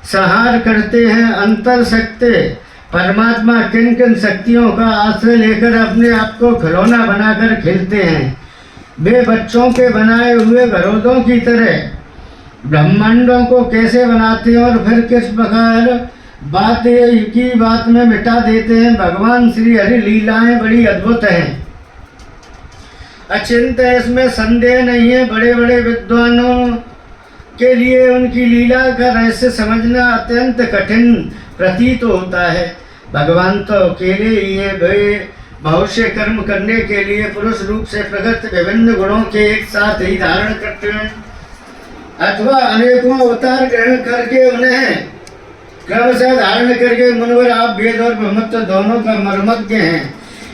संहार करते हैं। अंतर शक्ति परमात्मा किन किन शक्तियों का आश्रय लेकर अपने आप को खिलौना बनाकर खेलते हैं। वे बच्चों के बनाए हुए घरों की तरह ब्रह्मांडों को कैसे बनाते हैं और फिर किस प्रकार बात की बात में मिटा देते हैं। भगवान श्री हरि लीलाएं बड़ी अद्भुत हैं, अचिंत है, इसमें संदेह नहीं है। बड़े बड़े विद्वानों के लिए उनकी लीला का रहस्य समझना अत्यंत कठिन प्रतीत होता है। भगवान तो अकेले ही है, वे बहुत से कर्म करने के लिए पुरुष रूप से प्रकट विभिन्न गुणों के एक साथ ही धारण करते हैं अथवा अनेकों अवतार ग्रहण करके उन्हें क्रमशः धारण करके मुनिवर आप वेद और ब्रह्मत्व दोनों का मर्मज्ञ हैं,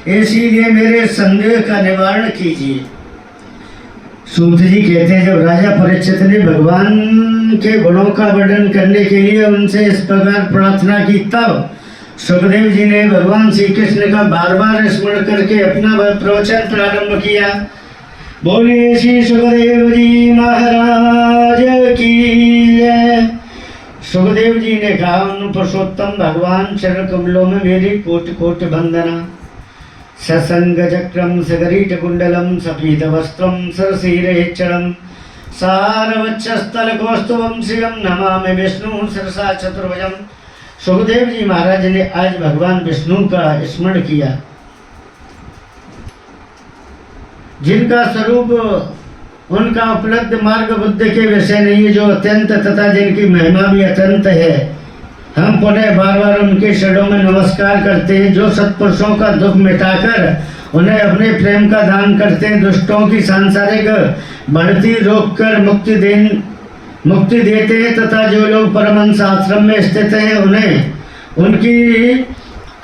इसीलिए मेरे संदेह का निवारण कीजिए। सूत जी कहते हैं, जब राजा परीक्षित ने भगवान के गुणों का वर्णन करने के लिए उनसे इस प्रकार प्रार्थना की, तब सुखदेव जी ने भगवान श्री कृष्ण का बार बार स्मरण करके अपना प्रवचन प्रारंभ किया। बोलिए श्री सुखदेव जी महाराज की जय। सुखदेव जी ने कहा, उन पुरुषोत्तम भगवान चरण कमलों में मेरी कोटि कोटि वंदना। ससंग चक्रम सगरीट कुंडलम सफीद वस्त्रम सरसीरेक्षणम सारवक्षस्थल कौस्तुभम श्रियम नमामि विष्णु सरसा चतुर्भुजम। सुखदेव जी महाराज ने आज भगवान विष्णु का स्मरण किया, जिनका स्वरूप उनका उपलब्ध मार्ग बुद्धि के विषय नहीं है, जो अत्यंत तथा जिनकी महिमा भी अत्यंत है। हम पुनः बार बार उनके चरणों में नमस्कार करते हैं, जो सत्पुरुषों का दुख मिटाकर उन्हें अपने प्रेम का दान करते हैं, दुष्टों की सांसारिक बढ़ती रोककर मुक्ति देते हैं तथा जो लोग परमहंस आश्रम में स्थित हैं उन्हें उनकी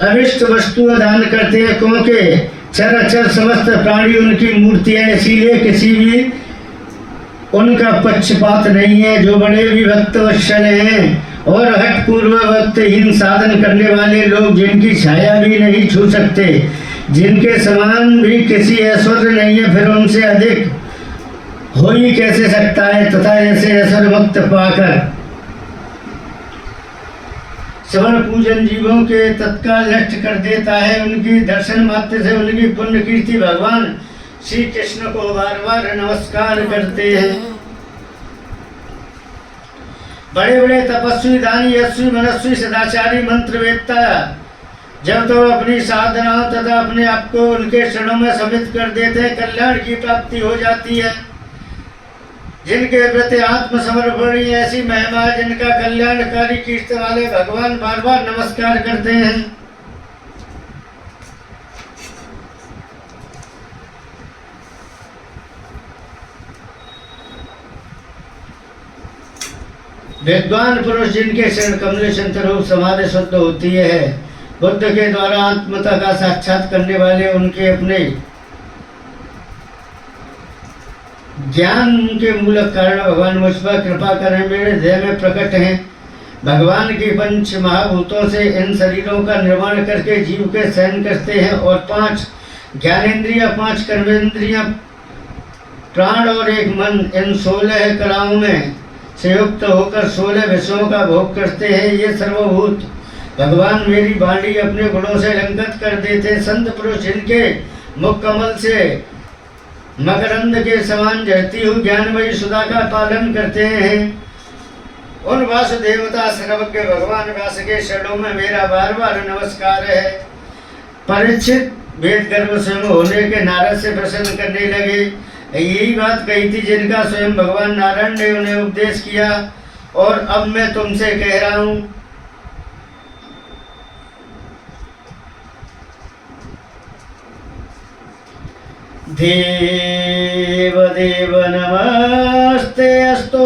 अभिष्ट वस्तु दान करते हैं, क्योंकि चराचर समस्त प्राणी उनकी मूर्तियां, इसीलिए किसी भी उनका पक्षपात नहीं है। जो बड़े विभक्त वत्सल हैं और हठ पूर्व भक्तहीन साधन करने वाले लोग, जिनकी छाया भी नहीं छू सकते, जिनके समान भी किसी ऐश्वर्य नहीं है, फिर उनसे अधिक हो ही कैसे सकता है। तथा ऐसे ऐश्वर्य भक्त पाकर श्रवण पूजन जीवों के तत्काल नष्ट कर देता है। उनकी दर्शन मात्र से उनकी पुण्य कीर्ति भगवान श्री कृष्ण को बार बार नमस्कार करते हैं। बड़े बड़े तपस्वी, दानी, यशस्वी, मनस्वी, सदाचारी, मंत्रवेत्ता जब तो अपनी साधनाओं तथा अपने आप को उनके चरणों में समित कर देते हैं, कल्याण की प्राप्ति हो जाती है। जिनके प्रति आत्मसमर्पण ऐसी महिमा, जिनका कल्याणकारी कीर्ति वाले भगवान बार बार नमस्कार करते हैं। विद्वान पुरुष जिनके शरण कमल संतरूप समाधि शुद्ध होती है, बुद्ध के द्वारा आत्मता का साक्षात करने वाले, उनके अपने ज्ञान के मूलक कारण भगवान मुझ पर कृपा करें, मेरे हृदय में प्रकट हैं। भगवान की पंच महाभूतों से इन शरीरों का निर्माण करके जीव के सहन करते हैं और 5 ज्ञानेन्द्रियां, 5 कर्मेंद्रियां, प्राण और एक मन, इन 16 कलाओं में संयुक्त होकर 16 विषयों का भोग करते हैं। ये सर्वभूत भगवान मेरी वाणी अपने गुणों से अलंकृत कर देते। संत पुरुष जिनके मुख कमल से मकरंद के समान झरती हुई ज्ञानमयी सुधा का पालन करते हैं, उन वासुदेवता सर्वज्ञ भगवान व्यास के शरणों में मेरा बार बार नमस्कार है। परीक्षित वेद गर्भ स्वयं होने के नारद से प्रसन्न करने लगे। यही बात कही थी जिनका स्वयं भगवान नारायण ने उन्हें उपदेश किया, और अब मैं तुमसे कह रहा हूँ। देव देव नमस्ते अस्तु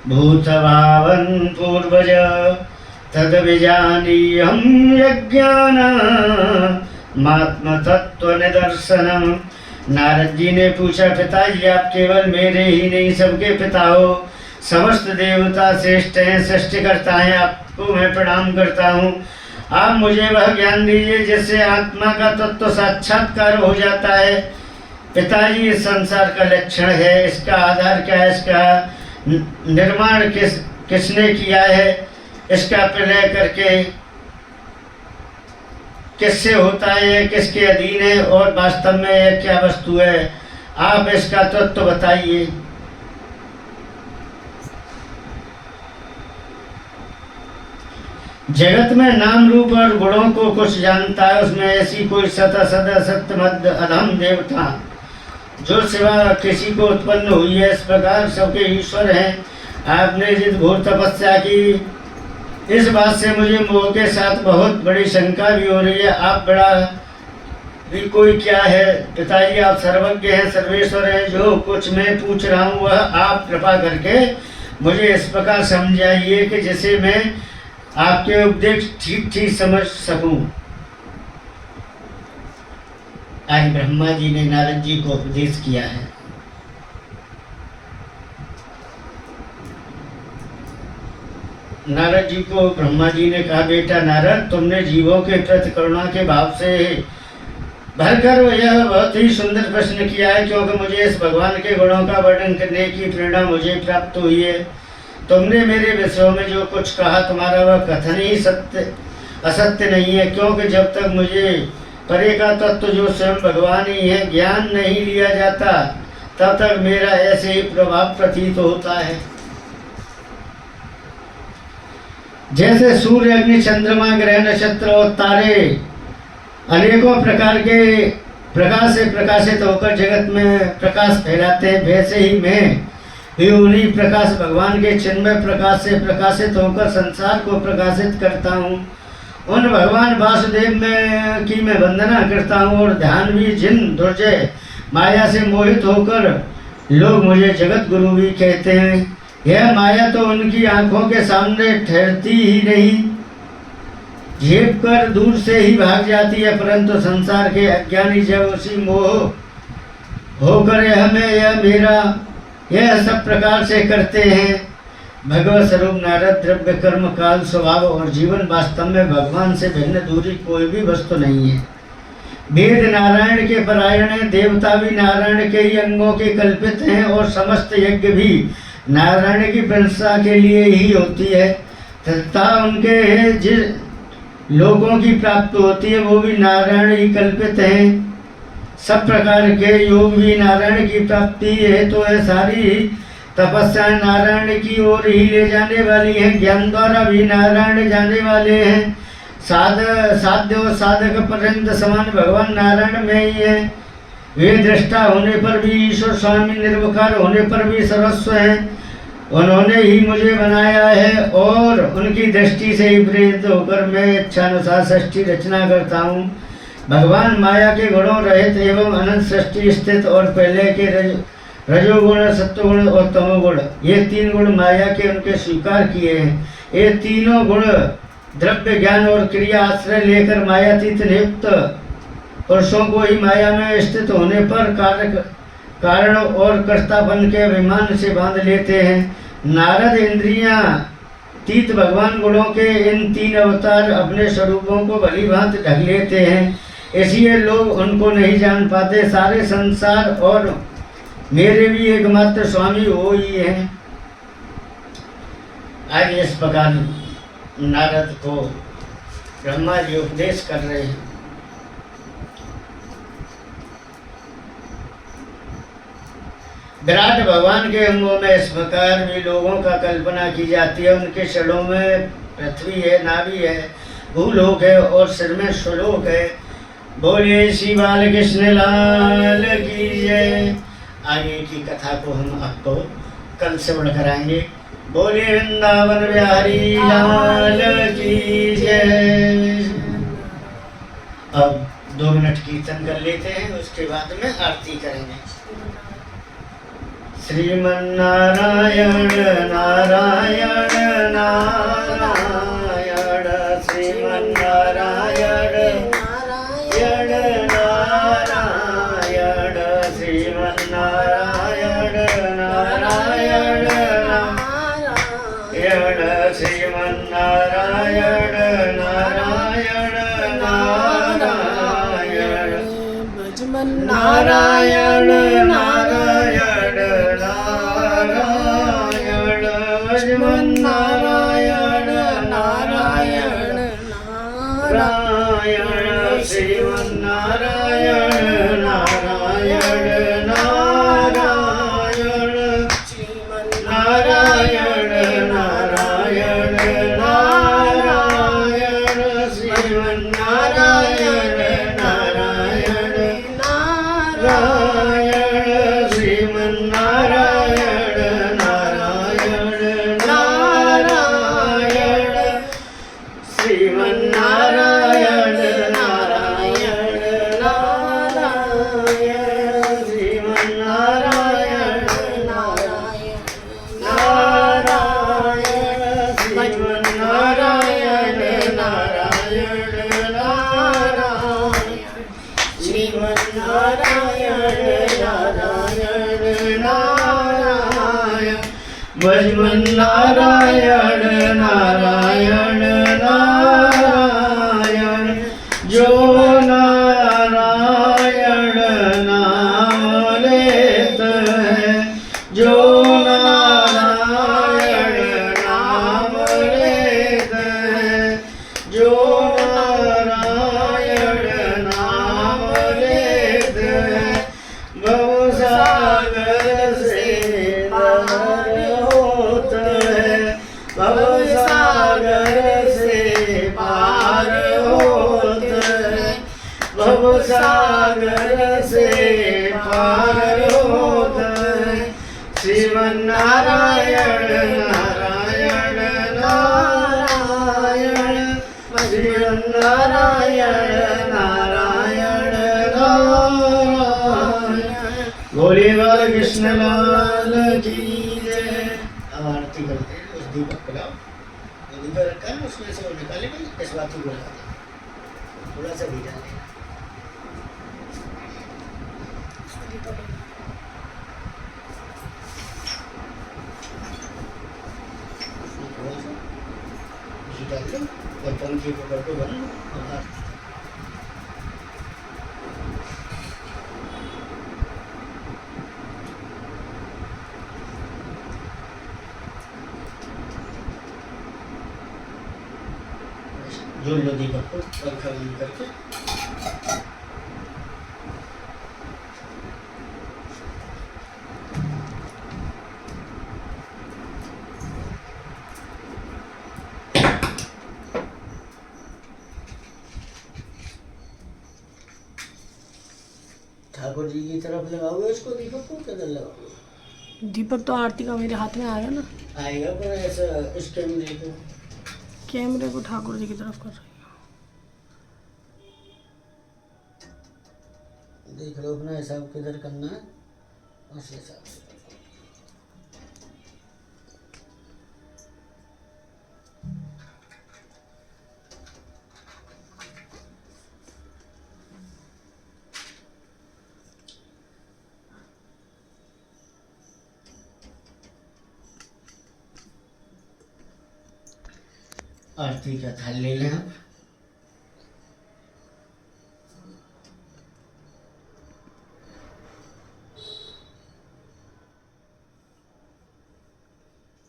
भूतभावन पूर्वज तद विजानीयं यज्ञानमात्मतत्त्वनिदर्शनं नारद जी ने पूछा, पिताजी आप केवल मेरे ही नहीं सबके पिता हो, समस्त देवता श्रेष्ठ हैं, सृष्टिकर्ता हैं, आपको मैं प्रणाम करता हूँ। आप मुझे वह ज्ञान दीजिए जिससे आत्मा का तत्व साक्षात्कार हो जाता है। पिताजी इस संसार का लक्षण है, इसका आधार क्या है, इसका निर्माण किसने किया है, इसका प्रलय करके किससे होता है, किसके अधीन है और वास्तव में यह क्या वस्तु है, आप इसका तत्व बताइए। जगत में नाम रूप और गुणों को कुछ जानता है, उसमें ऐसी कोई सत असत असत्य मध्य अधम देवता जो सिवा किसी को उत्पन्न हुई है, इस प्रकार सबके ईश्वर हैं। आपने जिस घोर तपस्या की, इस बात से मुझे मोह के साथ बहुत बड़ी शंका भी हो रही है। आप बड़ा भी कोई क्या है पिताजी, आप सर्वज्ञ हैं, सर्वेश्वर हैं, जो कुछ मैं पूछ रहा हूँ वह आप कृपा करके मुझे इस प्रकार समझाइए कि जिसे मैं आपके उपदेश ठीक ठीक समझ सकूं। आज ब्रह्मा जी ने नारद जी को उपदेश किया है। नारद जी को ब्रह्मा जी ने कहा, बेटा नारद, तुमने जीवों के प्रति करुणा के भाव से भरकर यह बहुत ही सुंदर प्रश्न किया है, क्योंकि मुझे इस भगवान के गुणों का वर्णन करने की प्रेरणा मुझे प्राप्त हुई है। तुमने मेरे विषयों में जो कुछ कहा, तुम्हारा वह कथन ही सत्य असत्य नहीं है, क्योंकि जब तक मुझे परे का तत्व जो स्वयं भगवान ही है ज्ञान नहीं लिया जाता, तब तक मेरा ऐसे ही प्रभाव प्रतीत होता है। जैसे सूर्य, अग्नि, चंद्रमा, ग्रह, नक्षत्र और तारे अनेकों प्रकार के प्रकाश से प्रकाशित होकर जगत में प्रकाश फैलाते हैं, वैसे ही मैं भी उन्हीं प्रकाश भगवान के चिन्मय प्रकाश से प्रकाशित होकर संसार को प्रकाशित करता हूँ। उन भगवान वासुदेव में की मैं वंदना करता हूँ और ध्यान भी जिन दुर्जय माया से मोहित होकर लोग मुझे जगत गुरु भी कहते हैं। यह माया तो उनकी आंखों के सामने ठहरती ही नहीं, झेप कर दूर से ही भाग जाती है, परंतु संसार के अज्ञानी जब उसी मोह होकर यह मेरा यह सब प्रकार से करते हैं। भगवत स्वरूप नारद, द्रव्य, कर्म, काल, स्वभाव और जीवन वास्तव में भगवान से भिन्न दूरी कोई भी वस्तु नहीं है। वेद नारायण के परायण हैं, देवता भी नारायण के ही अंगों के कल्पित हैं और समस्त यज्ञ भी नारायण की प्रशंसा के लिए ही होती है तथा उनके जिस लोगों की प्राप्ति होती है वो भी नारायण ही कल्पित हैं। सब प्रकार के योग भी नारायण की प्राप्ति है, तो यह सारी तपस्या नारायण की ओर ही ले जाने वाली है। ज्ञान द्वारा भी नारायण जाने वाले हैं। साध्य और साधक पर्यंत समान भगवान नारायण में ही है। वे दृष्टा होने पर भी ईश्वर, स्वामी निर्विकार होने पर भी सर्वस्व हैं। उन्होंने ही मुझे बनाया है और उनकी दृष्टि से ही प्रेरित होकर मैं इच्छानुसार सृष्टि रचना करता हूँ। भगवान माया के गुणों रहित एवं अनंत सृष्टि स्थित और पहले के रजोगुण, सत्वगुण और तमोगुण, ये तीन गुण माया के उनके स्वीकार किए हैं। ये तीनों गुण द्रव्य, ज्ञान और क्रिया आश्रय लेकर मायातीत नियुक्त पुरुषों को ही माया में स्थित होने पर कारण और कर्तापन के अभिमान से बांध लेते हैं। नारद इंद्रियां तीत भगवान गुणों के इन तीन अवतार अपने स्वरूपों को भली भांति ढक लेते हैं, इसलिए लोग उनको नहीं जान पाते। सारे संसार और मेरे भी एकमात्र स्वामी वो ही हैं। आज इस प्रकार नारद को ब्रह्मा जी उपदेश कर रहे हैं। विराट भगवान के अंगों में इस प्रकार भी लोगों का कल्पना की जाती है। उनके शरीरों में पृथ्वी है, नाभि है, भूलोक है और सिर में स्वलोक है। बोलिए श्री बाल कृष्ण लाल की जय। आगे की कथा को हम आपको कल से बढ़ कराएंगे। बोलिए वृंदावन बिहारी लाल की जय। अब 2 मिनट कीर्तन कर लेते हैं, उसके बाद में आरती करेंगे। श्रीमन्नारायण नारायण नारायण, श्रीमन्नारायण नारायण नारायण, नारायण नारायण नारायण लक्ष्मण नारायण नारायण नारायण श्रीमन नारायण नारायण नारायण श्रीमन नारायण नारायण नारायण श्रीमन नारायण नारायण नारायण श्रीमन नारायण नारायण नारायण श्रीमन नारायण नारायण नारायण श्रीमन नारायण नारायण नारायण श्रीमन नारायण नारायण नारायण श्रीमन नारायण नारायण नारायण भजमन नारायण नारायण नारायण जो नारायण नाम लेत है जो नारायण नाम लेत है जो नारायण नाम लेत है भवसागर से पार होत है भवसागर से पार होत है भवसागर से पार होत है श्रीमन नारायण नारायण नारायण श्रीमन नारायण नारायण नारायण बोले बाल कृष्ण लाल की जय। अब आरती करते हैं उस दीपक को लाओ जो दीपक रखा है उसमें से वो निकाले नहीं इस बात को बोला थोड़ा सा भी डाले थोड़ा सा घी डाल दो और पंखे पकड़ के बन लो और आरती जोड़ लो दीपक को पंखा बंद करके ठाकुर जी की तरफ लगाओगे इसको दीपक को किधर लगाओगे दीपक तो आरती का मेरे हाथ में आएगा ना आएगा पर ऐसा इस कैमरे को कैमरे को ठाकुर जी की तरफ कर रही देख लो अपना हिसाब किधर करना है उस हिसाब से आरती का थाल ले लें आप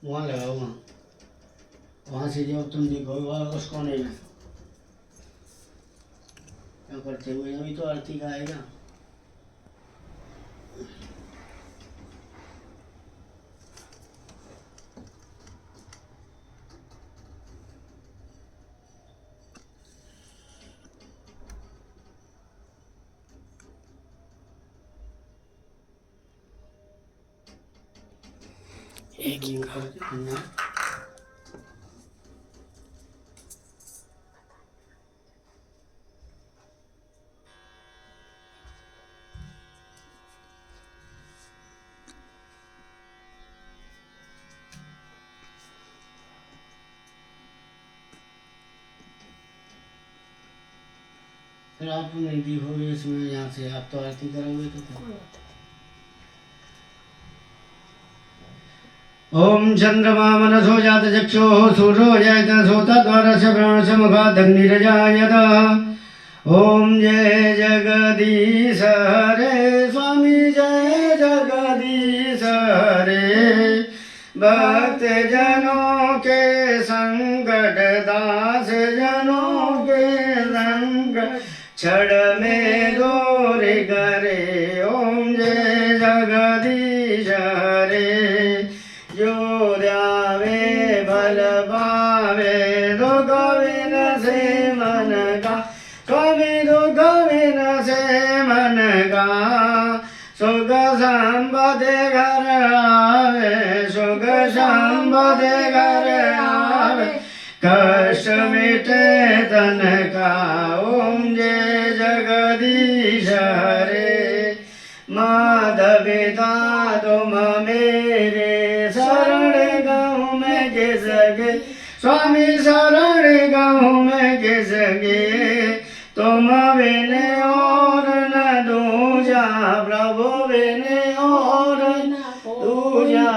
वहाँ लगाओ वहाँ से जब तुम दिखोगे वहाँ उसको नहीं ना क्या करते हुए अभी तो आरती का आएगा एक ही फिर आप नहीं दिखोगे इसमें यहाँ से आप तो आरती करोगे तो ओम चंद्रमा मनसो जात चक्षुः सूर्यो जयत सोतद्वारस्य ब्रह्मस्य मुखादग्निरजायत ओम जय जगदीश हरे स्वामी जय जगदीश हरे भक्त जनों के संकट दास जनों के संकट क्षण में दूर करे ओम जय जगदीश हरे जो ध्यावे बल पावे दुख विन से मन का स्वामी दुख विन से मन का सुख संपदि घर आवे सुख संपदि घर आवे कष्ट मिटे तन का ओम जय जगदीश हरे माधविता तुम मेरे शरण गाँव में किसके स्वामी शरण गाँव में किसके तुम बिन और न दूजा प्रभु बिन और न दूजा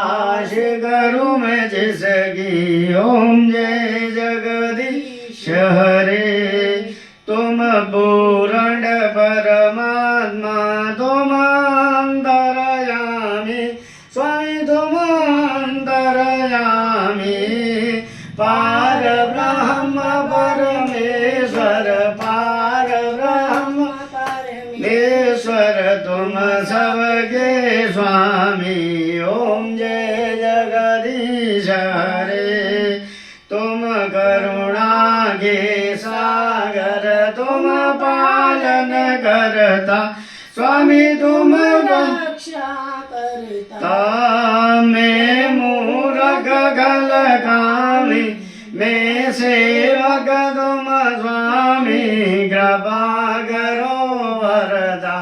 आश करूँ मैं जिसकी ओम जय जगदीश हरे तुम पूर्ण परमात्मा तुम अंतरयामी स्वामी तुम अंतरयामी पार ब्रह्म परमेश्वर पार ब्रह्म परमेश्वर तुम सबके स्वामी ओम जय जगदीश हरे तुम करुणा के सागर तुम पालन करता स्वामी तुम रक्षा करता मैं मूर्ख गल कामी मैं सेवक तुम स्वामी कृपा करो वरदा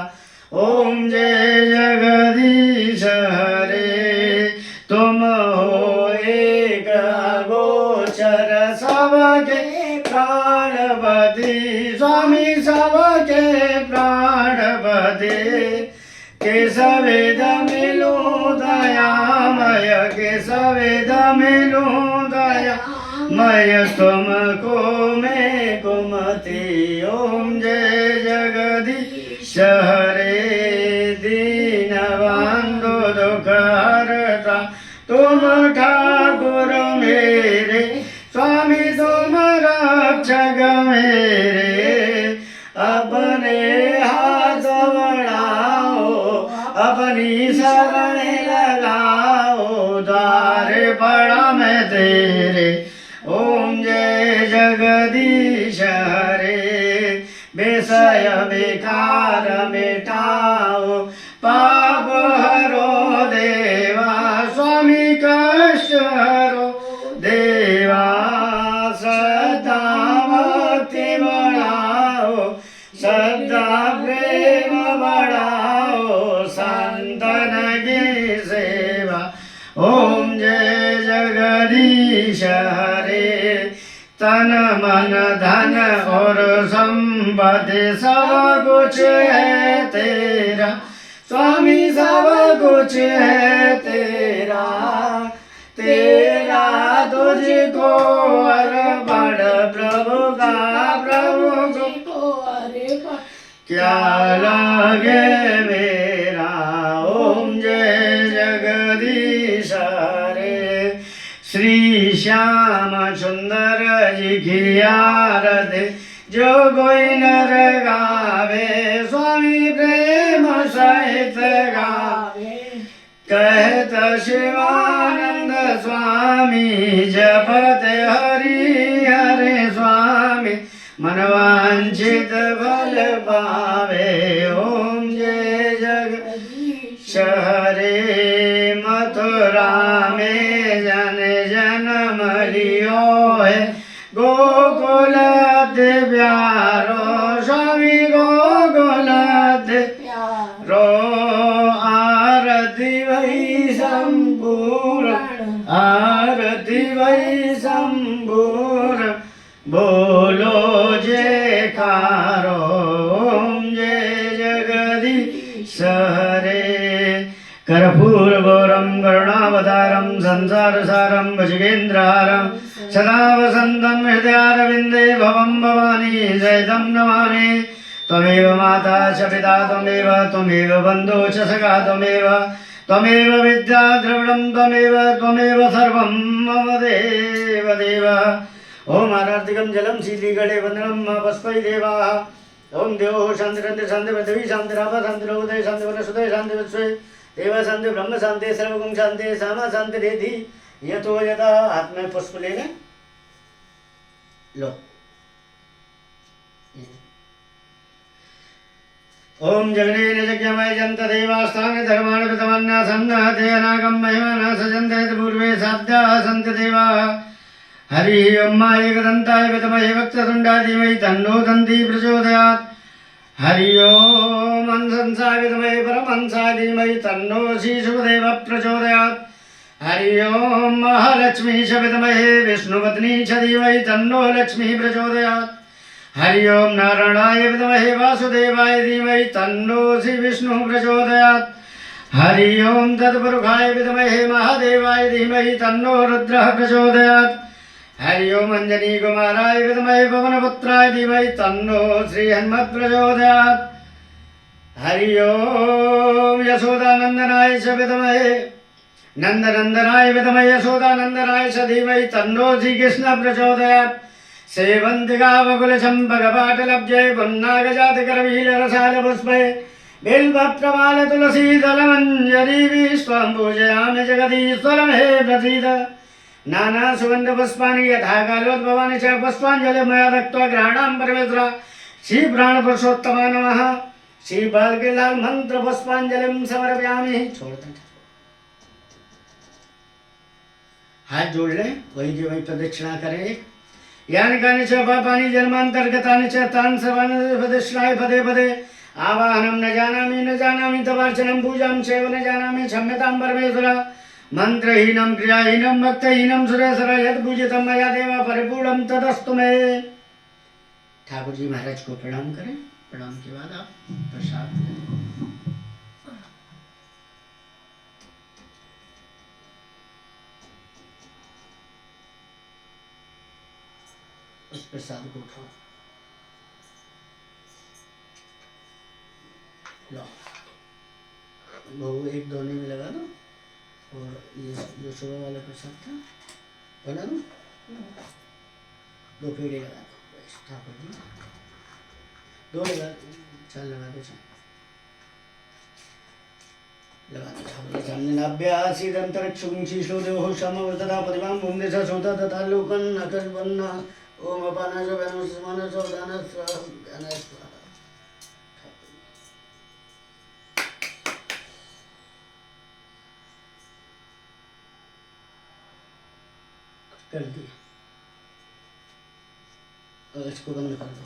ओम जय जगदीश हरे तुम हो एक अगोचर सबके प्राणपति स्वामी सबके प्राणपति केशवेद मिलो दयामय केशवेद मिलो दयामय तुमको मैं कुमति ओम जय जगदीश हरे दीन बंधु दुख हरता तुम ठाकुर मेरे स्वामी तुम रक्षक मेरे अपने हाथ बढ़ाओ अपनी शरण लगाओ द्वार पड़ा मैं तेरे ओम जय जगदीश हरे विषय विकार मिटाओ पाप हरो देवा स्वामी कष्ट हरो देवा सदा भक्ति बढ़ाओ सदा प्रेम बढ़ाओ संतन की सेवा ओम जय जगदीश हरे तन मन धन और संपत्ति सब कुछ है तेरा स्वामी सब कुछ है तेरा तेरा तुझको अर्पण प्रभु का प्रभु को अर्पण क्या लगे मेरा ओम जय जगदीश हरे श्री श्याम सुंदर जी की आरती जो कोई नर गावे स्वामी प्रेम सहित गावे कहत शिवानंद स्वामी जपत हरि हरे स्वामी मनवांछित फल पावे ओम जय जगदीश हरे मथुरा में जन जन्म लियो है गोकुल प्यारो स्वामी गोकुल प्यारो आरती वही संपूर्ण आरती वही संपूर्ण बोलो जयकारो ओम जय जगदीश हरे कर्पूर गौरम करुणावतारम संसार सारम भुजगेन्द्रहारम सदा वसन्तं हृदयारविन्दे भवं भवानी जयतं नमामि त्वमेव माता च पिता त्वमेव बन्धुः च सखा त्वमेव विद्या द्रविणं त्वमेव सर्वं मम देव ओम आरार्तिकं जलं शीलीगणे वन्दनं पुष्पै देवाः ओम देवो शान्ति पृथ्वी शान्तिराप शान्तिरोदय शान्ति वनस्पतय शान्ति विश्वे देव शान्ति ब्रह्म शान्ति सर्वगुण शान्ति सामा शान्ति रेधि यतो यदा हाथ में पुष्प ले लें लो ओम जगनेन यज्ञमय जंत देवास्तान धर्माण पितमन्नासन्न ते अनागम महिमाना सजन्ते पूर्वे साध्याः सन्ति देवाः हरि ओम मा एकदन्ताय विद्महे वक्रतुण्डाय धीमहि तन्नो दन्ती प्रचोदयात् हरि ओम हंसाय विद्महे परमहंसाय धीमहि तन्नो श्रीशुभदेवः प्रचोदयात् हरि ओम महालक्ष्मी च विद्महे विष्णुपत्नी च धीमहि तन्नो लक्ष्मी प्रचोदयात् हरि ओम नारायणाय विद्महे वासुदेवाय धीमहि तन्नो श्री विष्णु प्रचोदयात् हरि ओम तत्पुरुषाय विद्महे महादेवाय धीमहि तन्नो रुद्रः प्रचोदयात् हरि ओम अंजनी कुमाराय विद्महे पवनपुत्राय धीमहि तन्नो श्री हनुमत् प्रचोदयात् हरि ओम यशोदानंदनाय च विद्महे नंदनंदनाय विद्महे यशोदानंदनाय च धीमहि तन्नो श्री कृष्ण प्रचोदयात् सेवन्तिका वकुलचम्पकपाटलब्जे पुन्नागजातकरवीलरसालपुष्पे बिल्वप्रमाल तुलसीदलमञ्जरी विश्वं पूजयामि जगदीश्वरं हे प्रसीद नाना सुगन्धपुष्पाणि यथा कालोद्भवानि च पुष्पाञ्जलिमया दत्त्वा ग्रहाणां परमेश्वर श्री प्राणपुरुषोत्तमा नमः श्री बालकीलाल मंत्र पुष्पांजलिं समर्पयामि। छोड़ दे हाथ जोड़ ले वही की वही प्रदक्षिणा करें यानि कानि च पापानि जन्मान्तर्गतानि च तान् सर्वान् प्रदक्षिणाय पदे पदे आवाहनं न जानामि तवार्चनं पूजां चैव न जानामि क्षम्यतां परमेश्वर मंत्रहीनं क्रियाहीनं भक्तहीनं सुरेश्वर यद् पूजितं मया देव परिपूर्णं तदस्तु मे। ठाकुर जी महाराज को प्रणाम करें। प्रणाम के बाद आप प्रसाद उस प्रसाद को उठाओ लो बहु एक दोने में लगा दो और ये जो सुबह वाला प्रसाद था बना दो दो पेड़े लगा दो ठाकुर जी दो लगा चल लगा दो चल लगा दो ठाकुर जी सामने नाभ्यासीदंतरिक्षुं शीशो देवो समवर्तता पदिमां भूमि च सोता तथा लोकन अकर्वन्ना ओम अपानस वनस मनस दानस ज्ञानस कर दिया और इसको बंद कर दो।